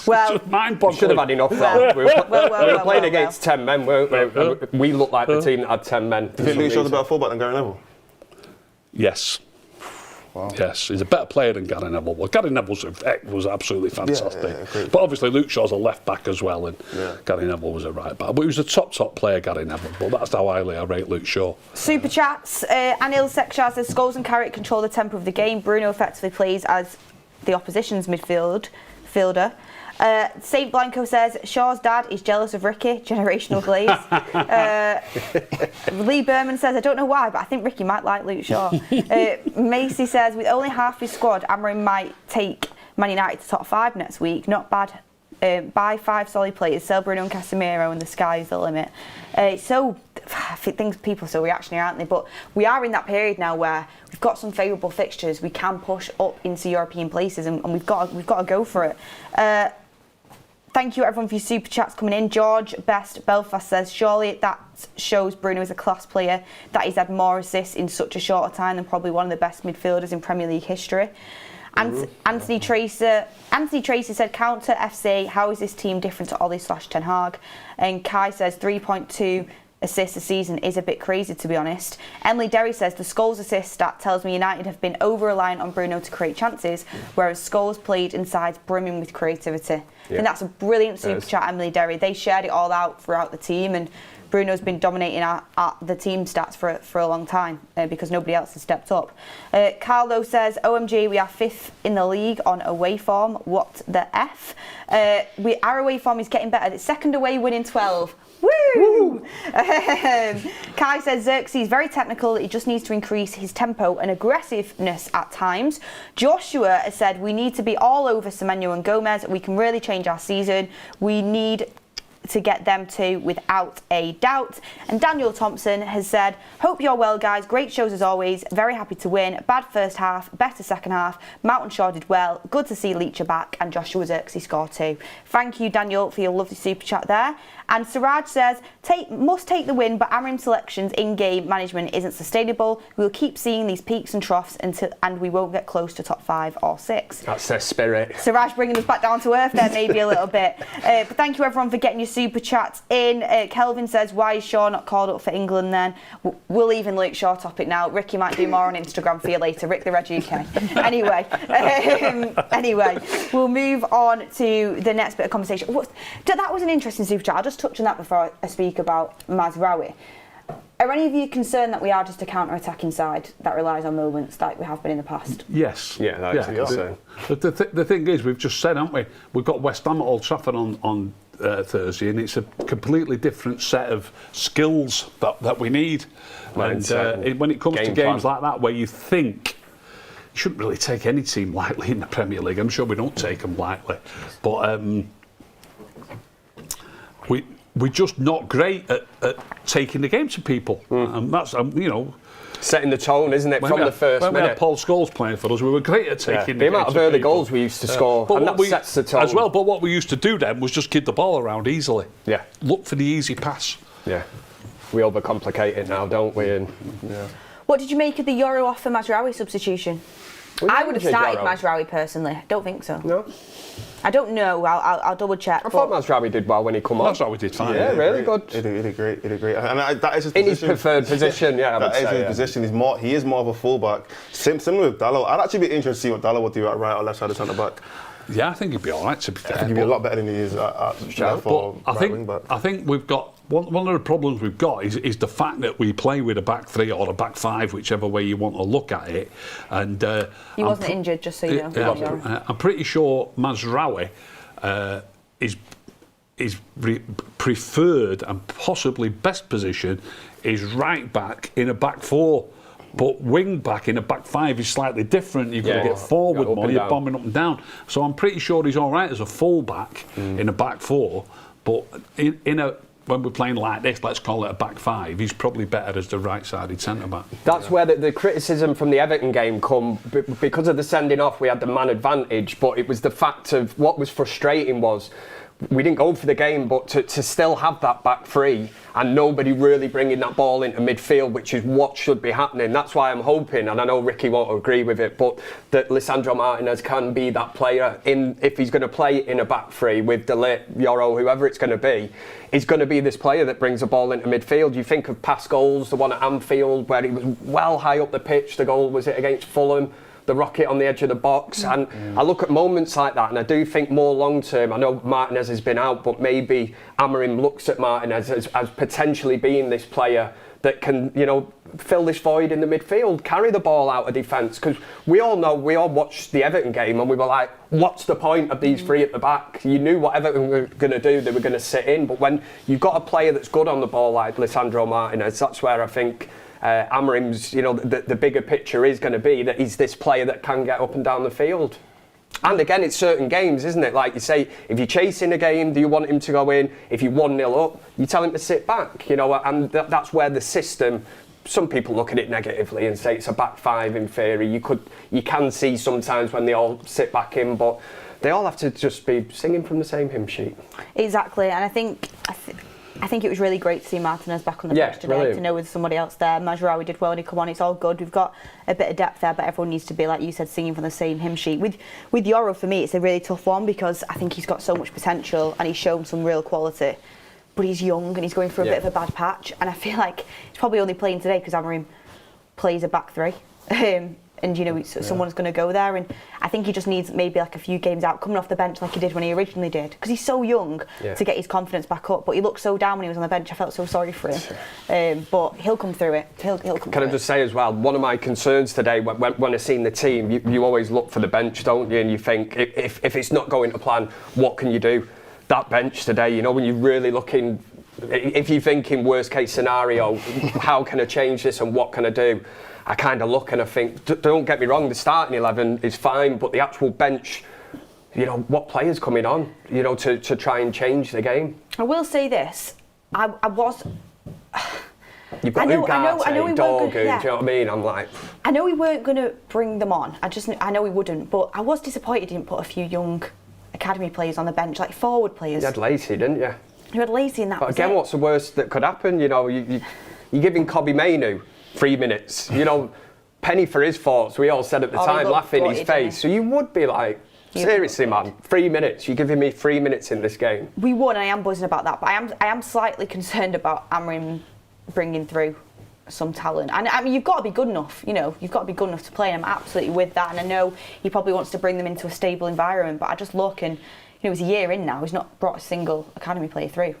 Well, we should have had enough round. We were playing against 10 men, weren't we? We looked like the team that had 10 men. Do you think Luke Shaw's a better fullback than Gary Neville? Yes. Wow. Yes, he's a better player than Gary Neville. Well, Gary Neville was absolutely fantastic. But obviously Luke Shaw's a left back as well, and Gary Neville was a right back. But he was a top player, Gary Neville. But that's how highly I rate Luke Shaw. Superchats. Anil Sekshar says, Scholes and Carrick control the tempo of the game. Bruno effectively plays as the opposition's midfielder. Saint Blanco says, Shaw's dad is jealous of Ricky, generational glaze. Lee Berman says, I don't know why, but I think Ricky might like Luke Shaw. Macy says, with only half his squad, Amorim might take Man United to top 5 next week. Not bad. Buy 5 solid players, sell Bruno and Casemiro, and the sky's the limit. I think people are so reactionary, aren't they? But we are in that period now where we've got some favourable fixtures. We can push up into European places, and we've got to go for it. Thank you everyone for your super chats coming in. George Best Belfast says, surely that shows Bruno is a class player, that he's had more assists in such a short time than probably one of the best midfielders in Premier League history. Anthony Tracy said, counter FC, how is this team different to Ollie/Ten Hag? And Kai says 3.2 assists a season is a bit crazy, to be honest. Emily Derry says, the Scholes assist stat tells me United have been over-reliant on Bruno to create chances, whereas Scholes played in sides brimming with creativity. I think that's a brilliant super chat, Emily Derry. They shared it all out throughout the team, and Bruno's been dominating the team stats for a long time because nobody else has stepped up. Carlo says, OMG, we are 5th in the league on away form. What the F? Our away form is getting better. It's second away, winning 12. Woo! Kai says, Zirkzee is very technical. He just needs to increase his tempo and aggressiveness at times. Joshua has said, we need to be all over Semenyo and Gomez. We can really change our season. We need to get them to, without a doubt. And Daniel Thompson has said, hope you're well, guys. Great shows as always. Very happy to win. Bad first half, better second half. Mount and Shaw did well. Good to see Leacher back, and Joshua Zirkzee score too. Thank you, Daniel, for your lovely super chat there. And Siraj says, must take the win, but Amorim selections in-game management isn't sustainable. We'll keep seeing these peaks and troughs and we won't get close to top 5 or 6. That's their spirit. Siraj bringing us back down to earth there, maybe a little bit. But thank you everyone for getting your super chats in. Kelvin says, why is Shaw not called up for England then? We'll leave in Luke Shaw topic now. Ricky might do more on Instagram for you later. Rick the Red UK. Anyway, we'll move on to the next bit of conversation. That was an interesting super chat. I'll just touch on that before I speak about Mazraoui. Are any of you concerned that we are just a counter-attacking side that relies on moments like we have been in the past? Yes. Yeah, that's the thing is, we've just said, haven't we? We've got West Ham at Old Trafford on Thursday, and it's a completely different set of skills that we need. When it comes to games like that, where you think you shouldn't really take any team lightly in the Premier League. I'm sure we don't take them lightly, but we're just not great at taking the game to people, and that's setting the tone, isn't it, from the first minute? When we had Paul Scholes playing for us, we were great at taking the amount of early goals we used to score, and that sets the tone as well. But what we used to do then was just kid the ball around easily. Yeah, look for the easy pass. Yeah, we overcomplicate it now, don't we? And what did you make of the Euro off for Mazraoui substitution? I would have started Mazraoui personally. I don't think so. No. I don't know. I'll double check. I thought Mazraoui did well when he come on. Mazraoui did fine. Yeah, really good. He did great. And that is his position. In his preferred position, yeah. That is his position. He is more of a fullback. Similar with Dalot. I'd actually be interested to see what Dalot would do at right or left side of centre back. Yeah, I think he'd be all right, to be fair. I think he'd be a lot better than he is at left or right wing back. I think we've got one of the problems we've got is the fact that we play with a back 3 or a back 5, whichever way you want to look at it. And he wasn't injured, just so you know. I'm pretty sure Mazraoui is preferred and possibly best position is right back in a back 4. But wing back in a back 5 is slightly different. You've got to get forward more, you're bombing up and down. So I'm pretty sure he's all right as a full back in a back 4. But when we're playing like this, let's call it a back 5, he's probably better as the right-sided centre-back. That's where the criticism from the Everton game come. Because of the sending off, we had the man advantage, but it was the fact of what was frustrating was we didn't go for the game, but to still have that back 3 and nobody really bringing that ball into midfield, which is what should be happening. That's why I'm hoping, and I know Ricky won't agree with it, but that Lisandro Martinez can be that player if he's going to play in a back 3 with Dalot, Yoro, whoever it's going to be. He's going to be this player that brings the ball into midfield. You think of past goals, the one at Anfield where he was well high up the pitch. The goal was it against Fulham. The rocket on the edge of the box, and I look at moments like that and I do think more long term. I know Martinez has been out, but maybe Amorim looks at Martinez as potentially being this player that can, fill this void in the midfield, carry the ball out of defence. Because we all watched the Everton game and we were like, what's the point of these three at the back? You knew what Everton were going to do, they were going to sit in. But when you've got a player that's good on the ball like Lisandro Martinez, that's where I think Amorim's, the bigger picture is going to be that he's this player that can get up and down the field. And again, it's certain games, isn't it? Like you say, if you're chasing a game, do you want him to go in? If you're 1-0 up, you tell him to sit back, and that's where the system, some people look at it negatively and say it's a back five in theory. You can see sometimes when they all sit back in, but they all have to just be singing from the same hymn sheet. Exactly, and I think it was really great to see Martinez back on the pitch today, brilliant. To know there's somebody else there. Mazraoui did well when he come on. It's all good. We've got a bit of depth there, but everyone needs to be, like you said, singing from the same hymn sheet. With Yoro, for me, it's a really tough one because I think he's got so much potential and he's shown some real quality. But he's young and he's going through a bit of a bad patch. And I feel like he's probably only playing today because Amorim plays a back three. And someone's going to go there, and I think he just needs maybe like a few games out, coming off the bench like he did when he originally did, because he's so young to get his confidence back up. But he looked so down when he was on the bench. I felt so sorry for him. But he'll come through it. He'll come. Can I just say as well, one of my concerns today when I seen the team, you always look for the bench, don't you? And you think if it's not going to plan, what can you do? That bench today, when you're really looking. If you're thinking worst case scenario, how can I change this and what can I do? I kind of look and I think, don't get me wrong, the starting 11 is fine, but the actual bench, what players coming on, to try and change the game? I will say this, I was... You've got Ugarte, Dorgu, do you know what I mean? I'm like... I know we weren't going to bring them on, I know we wouldn't, but I was disappointed he didn't put a few young academy players on the bench, like forward players. You had Lacey, didn't you? You had Lacey in that. But again, what's the worst that could happen? You're giving Kobbie Mainoo 3 minutes. Penny for his faults, we all said at the time, laughing in his face. So you would be like, seriously, man, 3 minutes. You're giving me 3 minutes in this game. We won, and I am buzzing about that. But I am slightly concerned about Amorim bringing through some talent. And I mean, you've got to be good enough. You've got to be good enough to play. And I'm absolutely with that. And I know he probably wants to bring them into a stable environment. But I just look and. He's a year in now. He's not brought a single academy player through,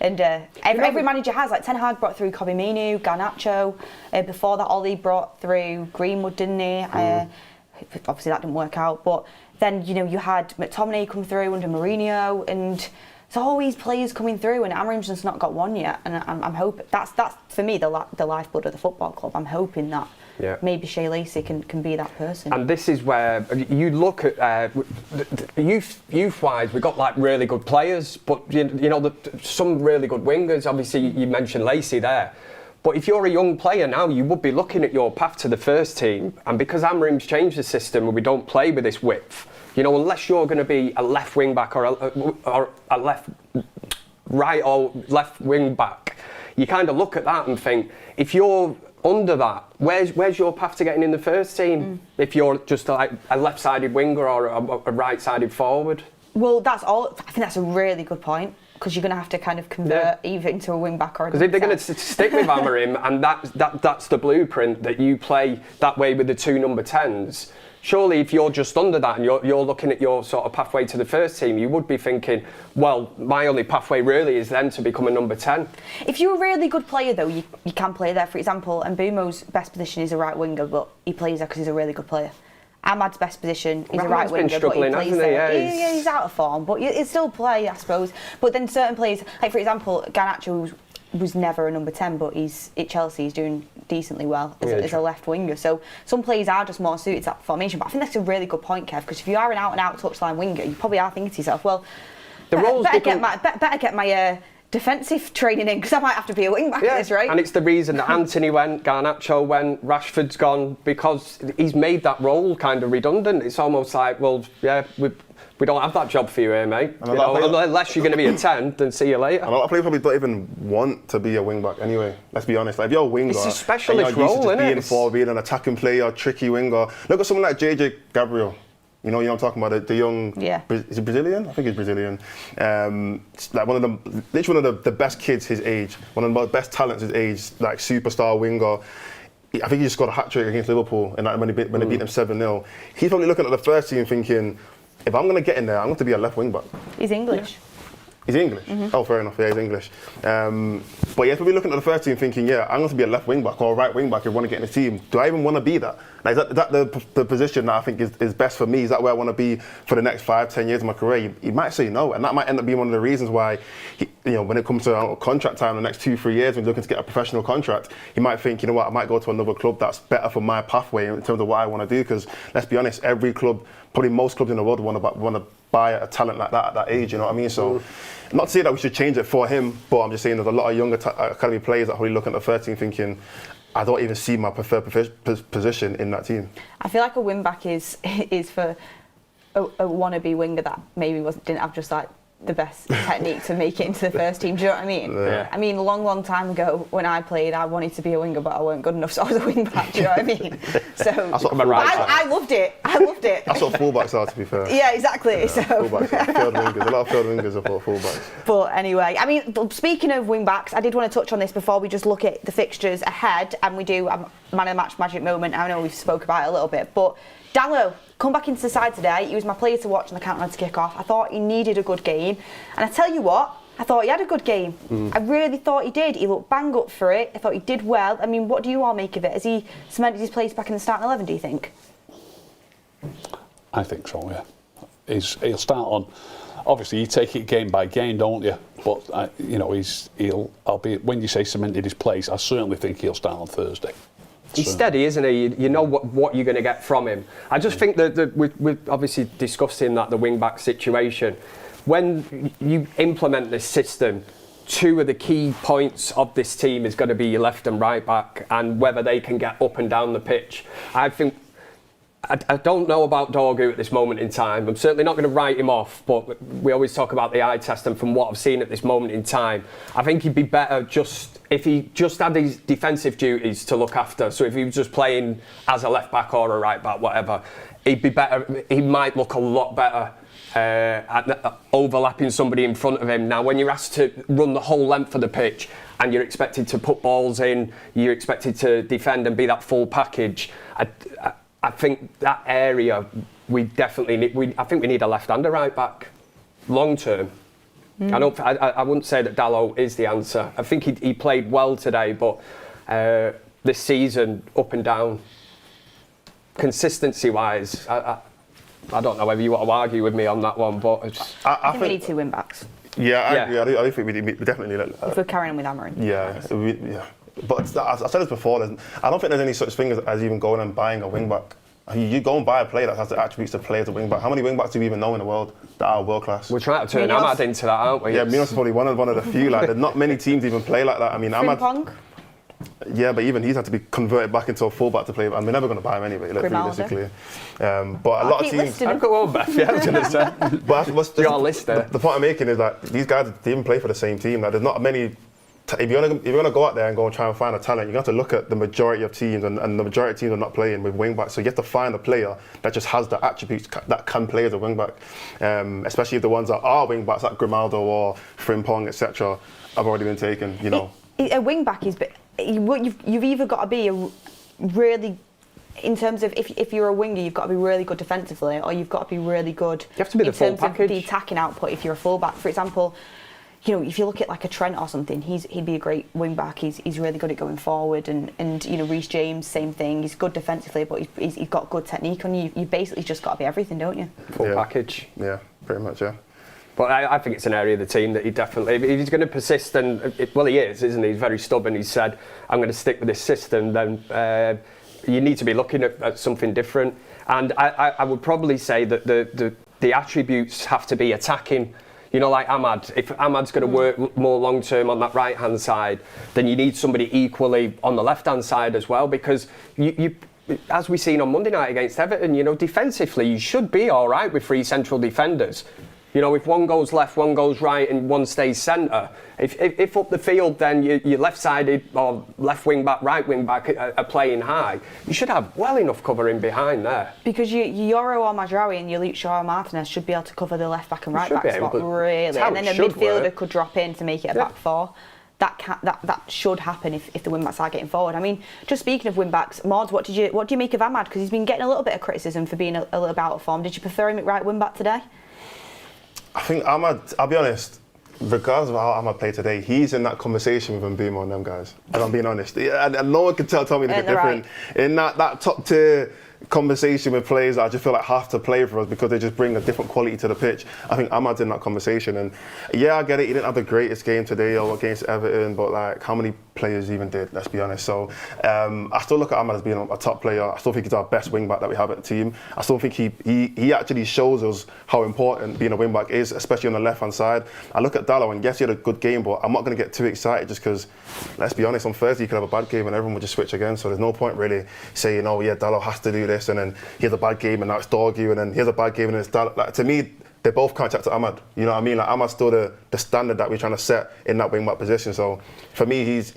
and every manager has. Like Ten Hag brought through Kobbie Mainoo, Garnacho. Before that, Ollie brought through Greenwood, didn't he? Obviously, that didn't work out. But then you had McTominay come through under Mourinho, and there's always players coming through. And Amorim's just not got one yet. And I'm hoping that's for me the lifeblood of the football club. I'm hoping that. Yeah. Maybe Shea Lacey can be that person. And this is where you look at youth-wise, we've got like really good players, but some really good wingers. Obviously, you mentioned Lacey there. But if you're a young player now, you would be looking at your path to the first team. And because Amorim's changed the system and we don't play with this width, unless you're going to be a left wing back or a left right or left wing back, you kind of look at that and think, if you're under that, where's your path to getting in the first team if you're just like a left-sided winger or a right-sided forward? Well, that's all. I think that's a really good point, because you're going to have to kind of convert either into a wing-back or a... Because if they're going to stick with Amorim and that's the blueprint, that you play that way with the two number 10s, surely if you're just under that and you're looking at your sort of pathway to the first team, you would be thinking, well, my only pathway really is then to become a number 10. If you're a really good player, though, you can play there. For example, Mbeumo's best position is a right winger, but he plays there because he's a really good player. Ahmad's best position is a right winger, but he plays there. Yeah, he's out of form, but he'll still play, I suppose. But then certain players, like for example, Garnacho was never a number 10, but he's at Chelsea, he's doing decently well as a left winger. So some players are just more suited to that formation. But I think that's a really good point, Kev, because if you are an out-and-out touchline winger, you probably are thinking to yourself, well, better get my defensive training in, because I might have to be a wing back at this, right? And it's the reason that Anthony went, Garnacho went, Rashford's gone, because he's made that role kind of redundant. It's almost like, well, we don't have that job for you here, mate. Unless you're going to be a 10, then see you later. And a lot of players probably don't even want to be a wing back anyway. Let's be honest. Like if you're a winger, it's a specialist role, isn't it? Being forward, being an attacking player, tricky winger. Look at someone like JJ Gabriel. You know what I'm talking about? The young, is he Brazilian? I think he's Brazilian. Like one of the best kids his age, one of the best talents his age, like superstar winger. I think he just scored a hat-trick against Liverpool and when they beat them 7-0. He's probably looking at the first team thinking, if I'm going to get in there, I'm going to be a left wing back. He's English. He's English. Oh, fair enough. Yeah, he's English. But yeah, if we're looking at the first team thinking, yeah, I'm going to be a left wing back or a right wing back if I want to get in the team, do I even want to be that? Like, is that the position that I think is best for me? Is that where I want to be for the next 5-10 years of my career? He might say no, and that might end up being one of the reasons why, when it comes to contract time, the next 2-3 years, when he's looking to get a professional contract, he might think, you know what, I might go to another club that's better for my pathway in terms of what I want to do. Because let's be honest, every club, probably most clubs in the world want to buy a talent like that at that age. You know what I mean? So. Not to say that we should change it for him, but I'm just saying there's a lot of younger academy players that probably looking at the 13 thinking, I don't even see my preferred position in that team. I feel like a wing back is for a wannabe winger that maybe didn't have just like the best technique to make it into the first team. Do you know what I mean? Yeah. I mean, a long time ago when I played, I wanted to be a winger, but I weren't good enough, so I was a wing back. Do you know what I mean? So I loved it. That's what fullbacks are, to be fair. Yeah, exactly. Yeah, so fullbacks are failed wingers. A lot of failed wingers are fullbacks. But anyway, I mean, speaking of wing backs, I did want to touch on this before we just look at the fixtures ahead, and we do a man of the match magic moment. I know we've spoke about it a little bit, but Dalot come back into the side today. He was my player to watch on the countdown to kick off. I thought he needed a good game, and I tell you what, I thought he had a good game. I really thought he did. He looked bang up for it. I thought he did well. I mean, what do you all make of it? Has he cemented his place back in the starting 11, do you think? I think so, yeah. He'll start on. Obviously, you take it game by game, don't you? But I'll be when you say cemented his place, I certainly think he'll start on Thursday. He's steady, isn't he? You know what you're going to get from him. I just think that we're obviously discussing the wing-back situation. When you implement this system, two of the key points of this team is going to be your left and right back, and whether they can get up and down the pitch. I don't know about Dorgu at this moment in time. I'm certainly not going to write him off, but we always talk about the eye test, and from what I've seen at this moment in time, I think he'd be better if he just had these defensive duties to look after. So if he was just playing as a left back or a right back, whatever, he'd be better. He might look a lot better at overlapping somebody in front of him. Now, when you're asked to run the whole length of the pitch and you're expected to put balls in, you're expected to defend and be that full package, I think that area we definitely need. I think we need a left and a right back, long term. I wouldn't say that Dalot is the answer. I think he played well today, but this season up and down, consistency wise, I don't know whether you want to argue with me on that one, but I think we need two wing backs. Yeah, I do think we definitely need. If we're carrying on with Amorim. Yeah. But I've said this before, I don't think there's any such thing as even going and buying a wing-back. You go and buy a player that has the attributes to play as a wing-back. How many wing-backs do we even know in the world that are world-class? We're trying to turn Ahmad into that, aren't we? Yeah, Munoz is probably one of the few. There's not many teams even play like that. I mean, Ahmad... Yeah, but even he's had to be converted back into a full-back to play, and we're never going to buy him anyway, realistically. But a lot of teams... I've got one, Beth, yeah, I was going to say. But your list there. The point I'm making is that these guys, they even play for the same team. There's not many... If you're going to go out there and go and try and find a talent, you have to look at the majority of teams, and the majority of teams are not playing with wing-backs. So you have to find a player that just has the attributes that can play as a wing-back. Especially if the ones that are wing-backs, like Grimaldo or Frimpong, etc., have already been taken, you know. A wing-back is... You've either got to be a really... In terms of if you're a winger, you've got to be really good defensively, or you've got to be really good... You have to be the full package. In terms of the attacking output if you're a full-back. For example... if you look at like a Trent or something, he'd be a great wing back. He's really good at going forward, and Reece James, same thing. He's good defensively, but he's got good technique on you. You've basically just got to be everything, don't you? Full package. Yeah, pretty much, yeah. But I think it's an area of the team that he definitely, if he's going to persist, and he is, isn't he? He's very stubborn. He said, I'm going to stick with this system, then you need to be looking at something different. And I would probably say that the attributes have to be attacking. Like Ahmad, if Ahmad's going to work more long-term on that right-hand side, then you need somebody equally on the left-hand side as well, because you as we've seen on Monday night against Everton, defensively, you should be all right with three central defenders. If one goes left, one goes right, and one stays centre, if up the field, then your left-sided or left wing-back, right wing-back are playing high, you should have well enough cover in behind there. Because your Euro or Mazraoui and your Luke Shaw or Martinez should be able to cover the left-back and right-back spot, really. And then the midfielder could drop in to make it a back four. That should happen if the wing-backs are getting forward. I mean, just speaking of wing-backs, Mordzs, what do you make of Ahmad? Because he's been getting a little bit of criticism for being a little bit out of form. Did you prefer him at right wing-back today? I think Ahmad, I'll be honest, regardless of how Ahmad played today, he's in that conversation with Mbeumo and them guys. And I'm being honest. And no one can tell me anything different. Right. In that top tier conversation with players that I just feel like have to play for us because they just bring a different quality to the pitch. I think Ahmad's in that conversation, and yeah, I get it. He didn't have the greatest game today or against Everton, but like, how many players even did? Let's be honest. So I still look at Ahmad as being a top player. I still think he's our best wing back that we have at the team. I still think he actually shows us how important being a wing back is, especially on the left hand side. I look at Dalot, and yes, he had a good game, but I'm not going to get too excited just because, let's be honest, on Thursday you could have a bad game and everyone would just switch again. So there's no point really saying, oh yeah, Dalot has to do this, and then he has a bad game and now it's Dorgu, and then he has a bad game and it's Dalot. Like, to me, they both contact to Ahmad. You know what I mean? Like, Ahmad's still the standard that we're trying to set in that wing back position. So for me, he's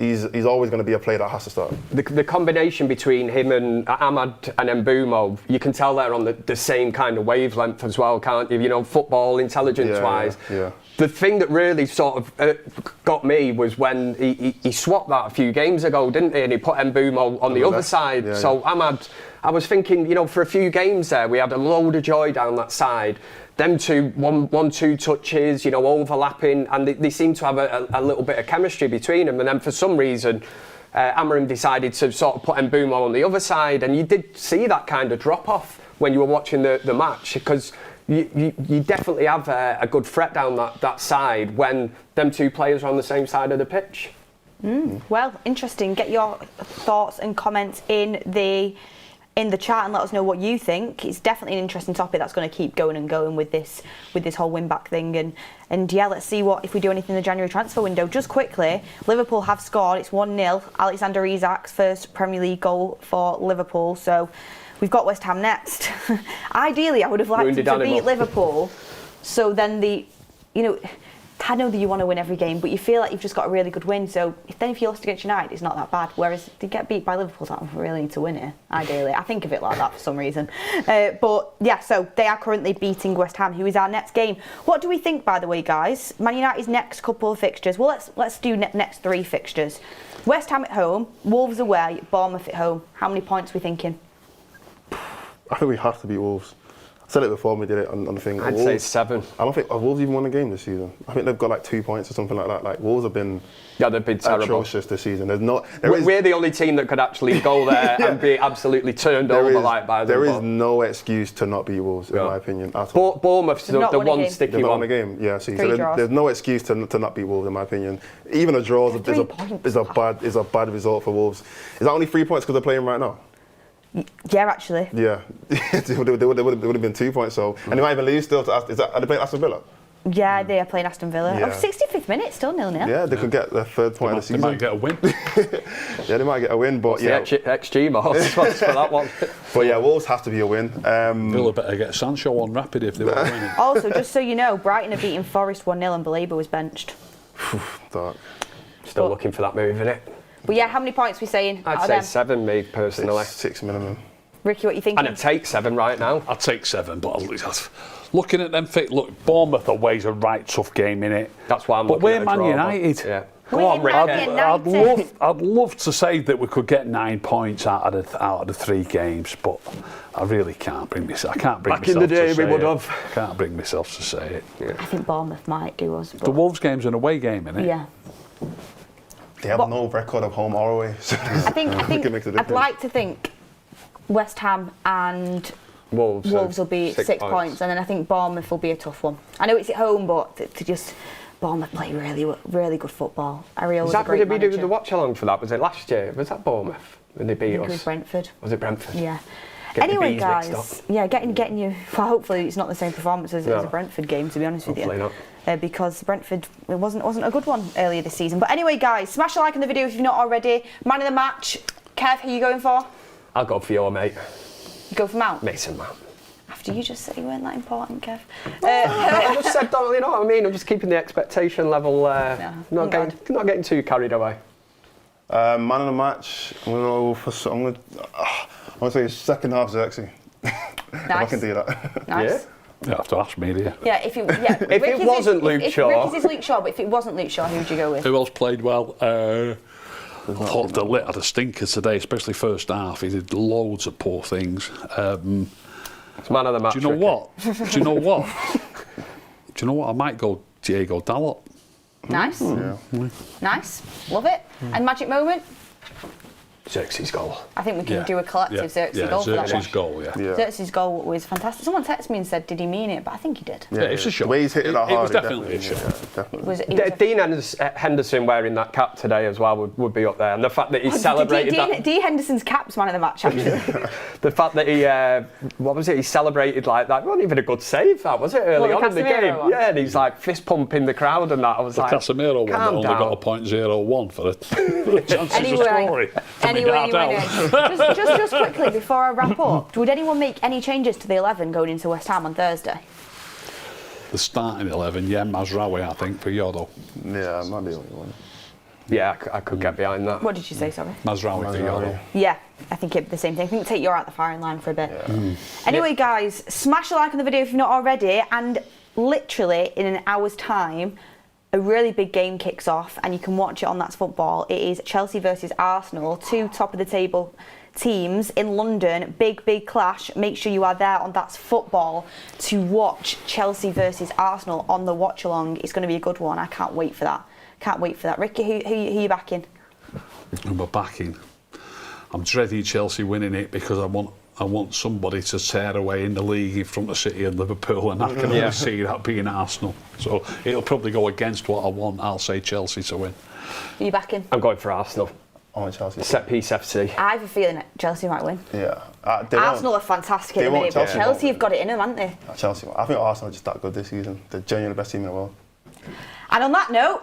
always going to be a player that has to start. The combination between him and Ahmad and Mbeumo, you can tell they're on the same kind of wavelength as well, can't you? You know, football intelligence-wise. Yeah. The thing that really sort of got me was when he swapped that a few games ago, didn't he? And he put Mbeumo on the other side. Yeah, so Ahmad, I was thinking, you know, for a few games there, we had a load of joy down that side. Them two, one, two touches, you know, overlapping, and they seem to have a little bit of chemistry between them. And then for some reason, Amorim decided to sort of put Mbeumo on the other side, and you did see that kind of drop off when you were watching the match, because you definitely have a good threat down that side when them two players are on the same side of the pitch. Well, interesting. Get your thoughts and comments in the chat and let us know what you think. It's definitely an interesting topic that's going to keep going and going with this whole win back thing, and yeah, let's see if we do anything in the January transfer window. Just quickly, Liverpool have scored. It's 1-0. Alexander Isak's first Premier League goal for Liverpool. So we've got West Ham next. Ideally, I would have liked them to beat Liverpool. So then I know that you want to win every game, but you feel like you've just got a really good win. So if you lost against United, it's not that bad. Whereas to get beat by Liverpool, I don't really need to win it. Ideally, I think of it like that for some reason. But yeah, so they are currently beating West Ham, who is our next game. What do we think, by the way, guys? Man United's next couple of fixtures. Well, let's do next three fixtures. West Ham at home, Wolves away, Bournemouth at home. How many points are we thinking? I think we have to beat Wolves. I said it before we did it on the thing. I'd say 7. I don't think Wolves even won a game this season. I think they've got like 2 points or something like that. Like, Wolves have been they've been terrible. Atrocious this season. We're the only team that could actually go there and be absolutely turned over by them. There is no excuse to not beat Wolves, in my opinion, at all. Bournemouth's the one sticky one. They've won a game, yeah. So there's no excuse to not beat Wolves, in my opinion. Even a draw is a bad result for Wolves. Is that only 3 points because they're playing right now? Yeah, actually. Yeah, they would have been 2 points. So, and they might even lose still. Are they playing Aston Villa? Yeah, they are playing Aston Villa. Yeah. 65th minute, still 0-0. Yeah, they could get their third point of the season. They might get a win. Yeah, they might get a win, but What's the XG marks for that one? But yeah, Wolves have to be a win. Villa better get Sancho on rapid if they want to win it. Also, just so you know, Brighton are beating Forest 1-0 and Baleba was benched. Dark. Still looking for that move, innit? But yeah, how many points are we saying? I'd say 7, me personally. 6 minimum. Ricky, what are you thinking? And I'd take 7 right now. I'd take 7, but looking at them, Bournemouth away's a right tough game, innit? That's why I'm looking at Man United. Yeah. Go on, Rick. I'd love to say that we could get 9 points out of the 3 games, but I really can't bring myself. I can't bring Back myself in the day, to say we would it. have. I can't bring myself to say it. Yeah. I think Bournemouth might do us. The Wolves game's an away game, innit? Yeah. They have no record of home or away. So I think I'd like to think West Ham and Wolves will be 6 points, and then I think Bournemouth will be a tough one. I know it's at home, but Bournemouth play really good football. Is that going to be doing the watch along for that? Was it last year? Was that Bournemouth when they beat us? It was Brentford. Was it Brentford? Yeah. Anyway, guys, getting you. Well, hopefully it's not the same performance as a Brentford game, to be honest with you. Hopefully not. Because Brentford wasn't a good one earlier this season. But anyway, guys, smash a like on the video if you've not already. Man of the match, Kev, who are you going for? I'll go for your mate. You go for Mount? Mason Mount. After you just said you weren't that important, Kev. I just said, you know what I mean? I'm just keeping the expectation level, not getting too carried away. Man of the match, I'm going to say second half Zirkzee. Nice. If I can do that. Nice. Yeah. You have to ask me, do you? Yeah, if it wasn't Luke Shaw. Ricky's is Luke Shaw, but if it wasn't Luke Shaw, who would you go with? Who else played well? I thought Dalot had a stinker today, especially first half. He did loads of poor things. It's man of the match. Do you know what? Do you know what? I might go Diego Dalot. Nice. Yeah. Nice. Love it. And magic moment? Zirkzee's goal. I think we can do a collective Zirkzee goal for that one. Zirkzee's goal, yeah. Zirkzee's goal was fantastic. Someone texted me and said, did he mean it? But I think he did. Yeah, it's a shot. The way he's hit it that hard, was definitely a shot. Yeah, definitely. Was Dean Henderson wearing that cap today as well would be up there, and the fact that he celebrated that. Dean Henderson's cap's man of the match, actually. The fact that he celebrated like that, it wasn't even a good save, that was it, early on in the game? One? Yeah, and he's like fist pumping the crowd and that. I was like, Casemiro one that only got a 0.01 for the chances of scoring. Anyway, just quickly before I wrap up, would anyone make any changes to the 11 going into West Ham on Thursday? The starting 11, Mazraoui, I think, for Yodo. Yeah, might be the only one. yeah, I could get behind that. What did you say, sorry? Mazraoui for Yodo. Yeah, I think the same thing. I think take you out the firing line for a bit. Yeah. Anyway, guys, smash a like on the video if you've not already, and literally in an hour's time, a really big game kicks off, and you can watch it on That's Football. It is Chelsea versus Arsenal, two top of the table teams in London. Big clash. Make sure you are there on That's Football to watch Chelsea versus Arsenal on the watch along. It's going to be a good one. I can't wait for that. Ricky, who are you backing? We're backing. I'm dreading Chelsea winning it because I want somebody to tear away in the league in front of City and Liverpool, and I can only see that being Arsenal. So it'll probably go against what I want. I'll say Chelsea to win. Are you backing? I'm going for Arsenal. I want Chelsea. Set piece FC. I have a feeling that Chelsea might win. Yeah. Arsenal are fantastic at the minute, but Chelsea have got it in them, haven't they? Chelsea. I think Arsenal are just that good this season. They're genuinely the best team in the world. And on that note,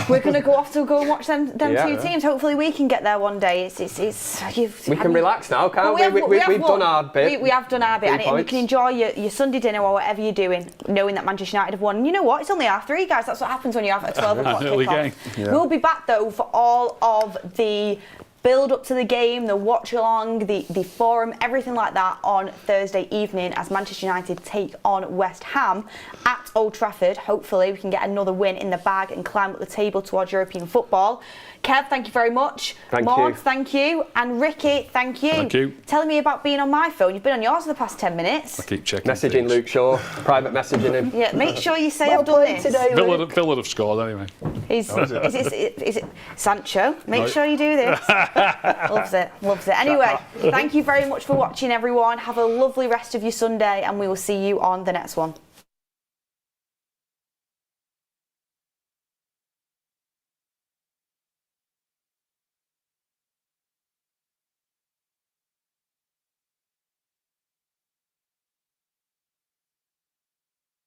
we're going to go off to go and watch them two teams. Hopefully we can get there one day. We can relax now, can't we? We've done our bit. We have done our bit, and we can enjoy your Sunday dinner or whatever you're doing, knowing that Manchester United have won. And you know what? It's only 3:30, guys. That's what happens when you have a 12 o'clock kickoff. Yeah. We'll be back, though, for all of the build up to the game, the watch along, the forum, everything like that on Thursday evening as Manchester United take on West Ham at Old Trafford. Hopefully we can get another win in the bag and climb up the table towards European football. Kev, thank you very much. Mordzs, thank you. And Ricky, thank you. Thank you. Telling me about being on my phone. You've been on yours for the past 10 minutes. I keep checking. Messaging things. Luke Shaw, private messaging him. Yeah, make sure you say I've done this. Today, Villa have scored anyway. Is it Sancho? Make sure you do this. Loves it. Anyway, thank you very much for watching, everyone. Have a lovely rest of your Sunday, and we will see you on the next one.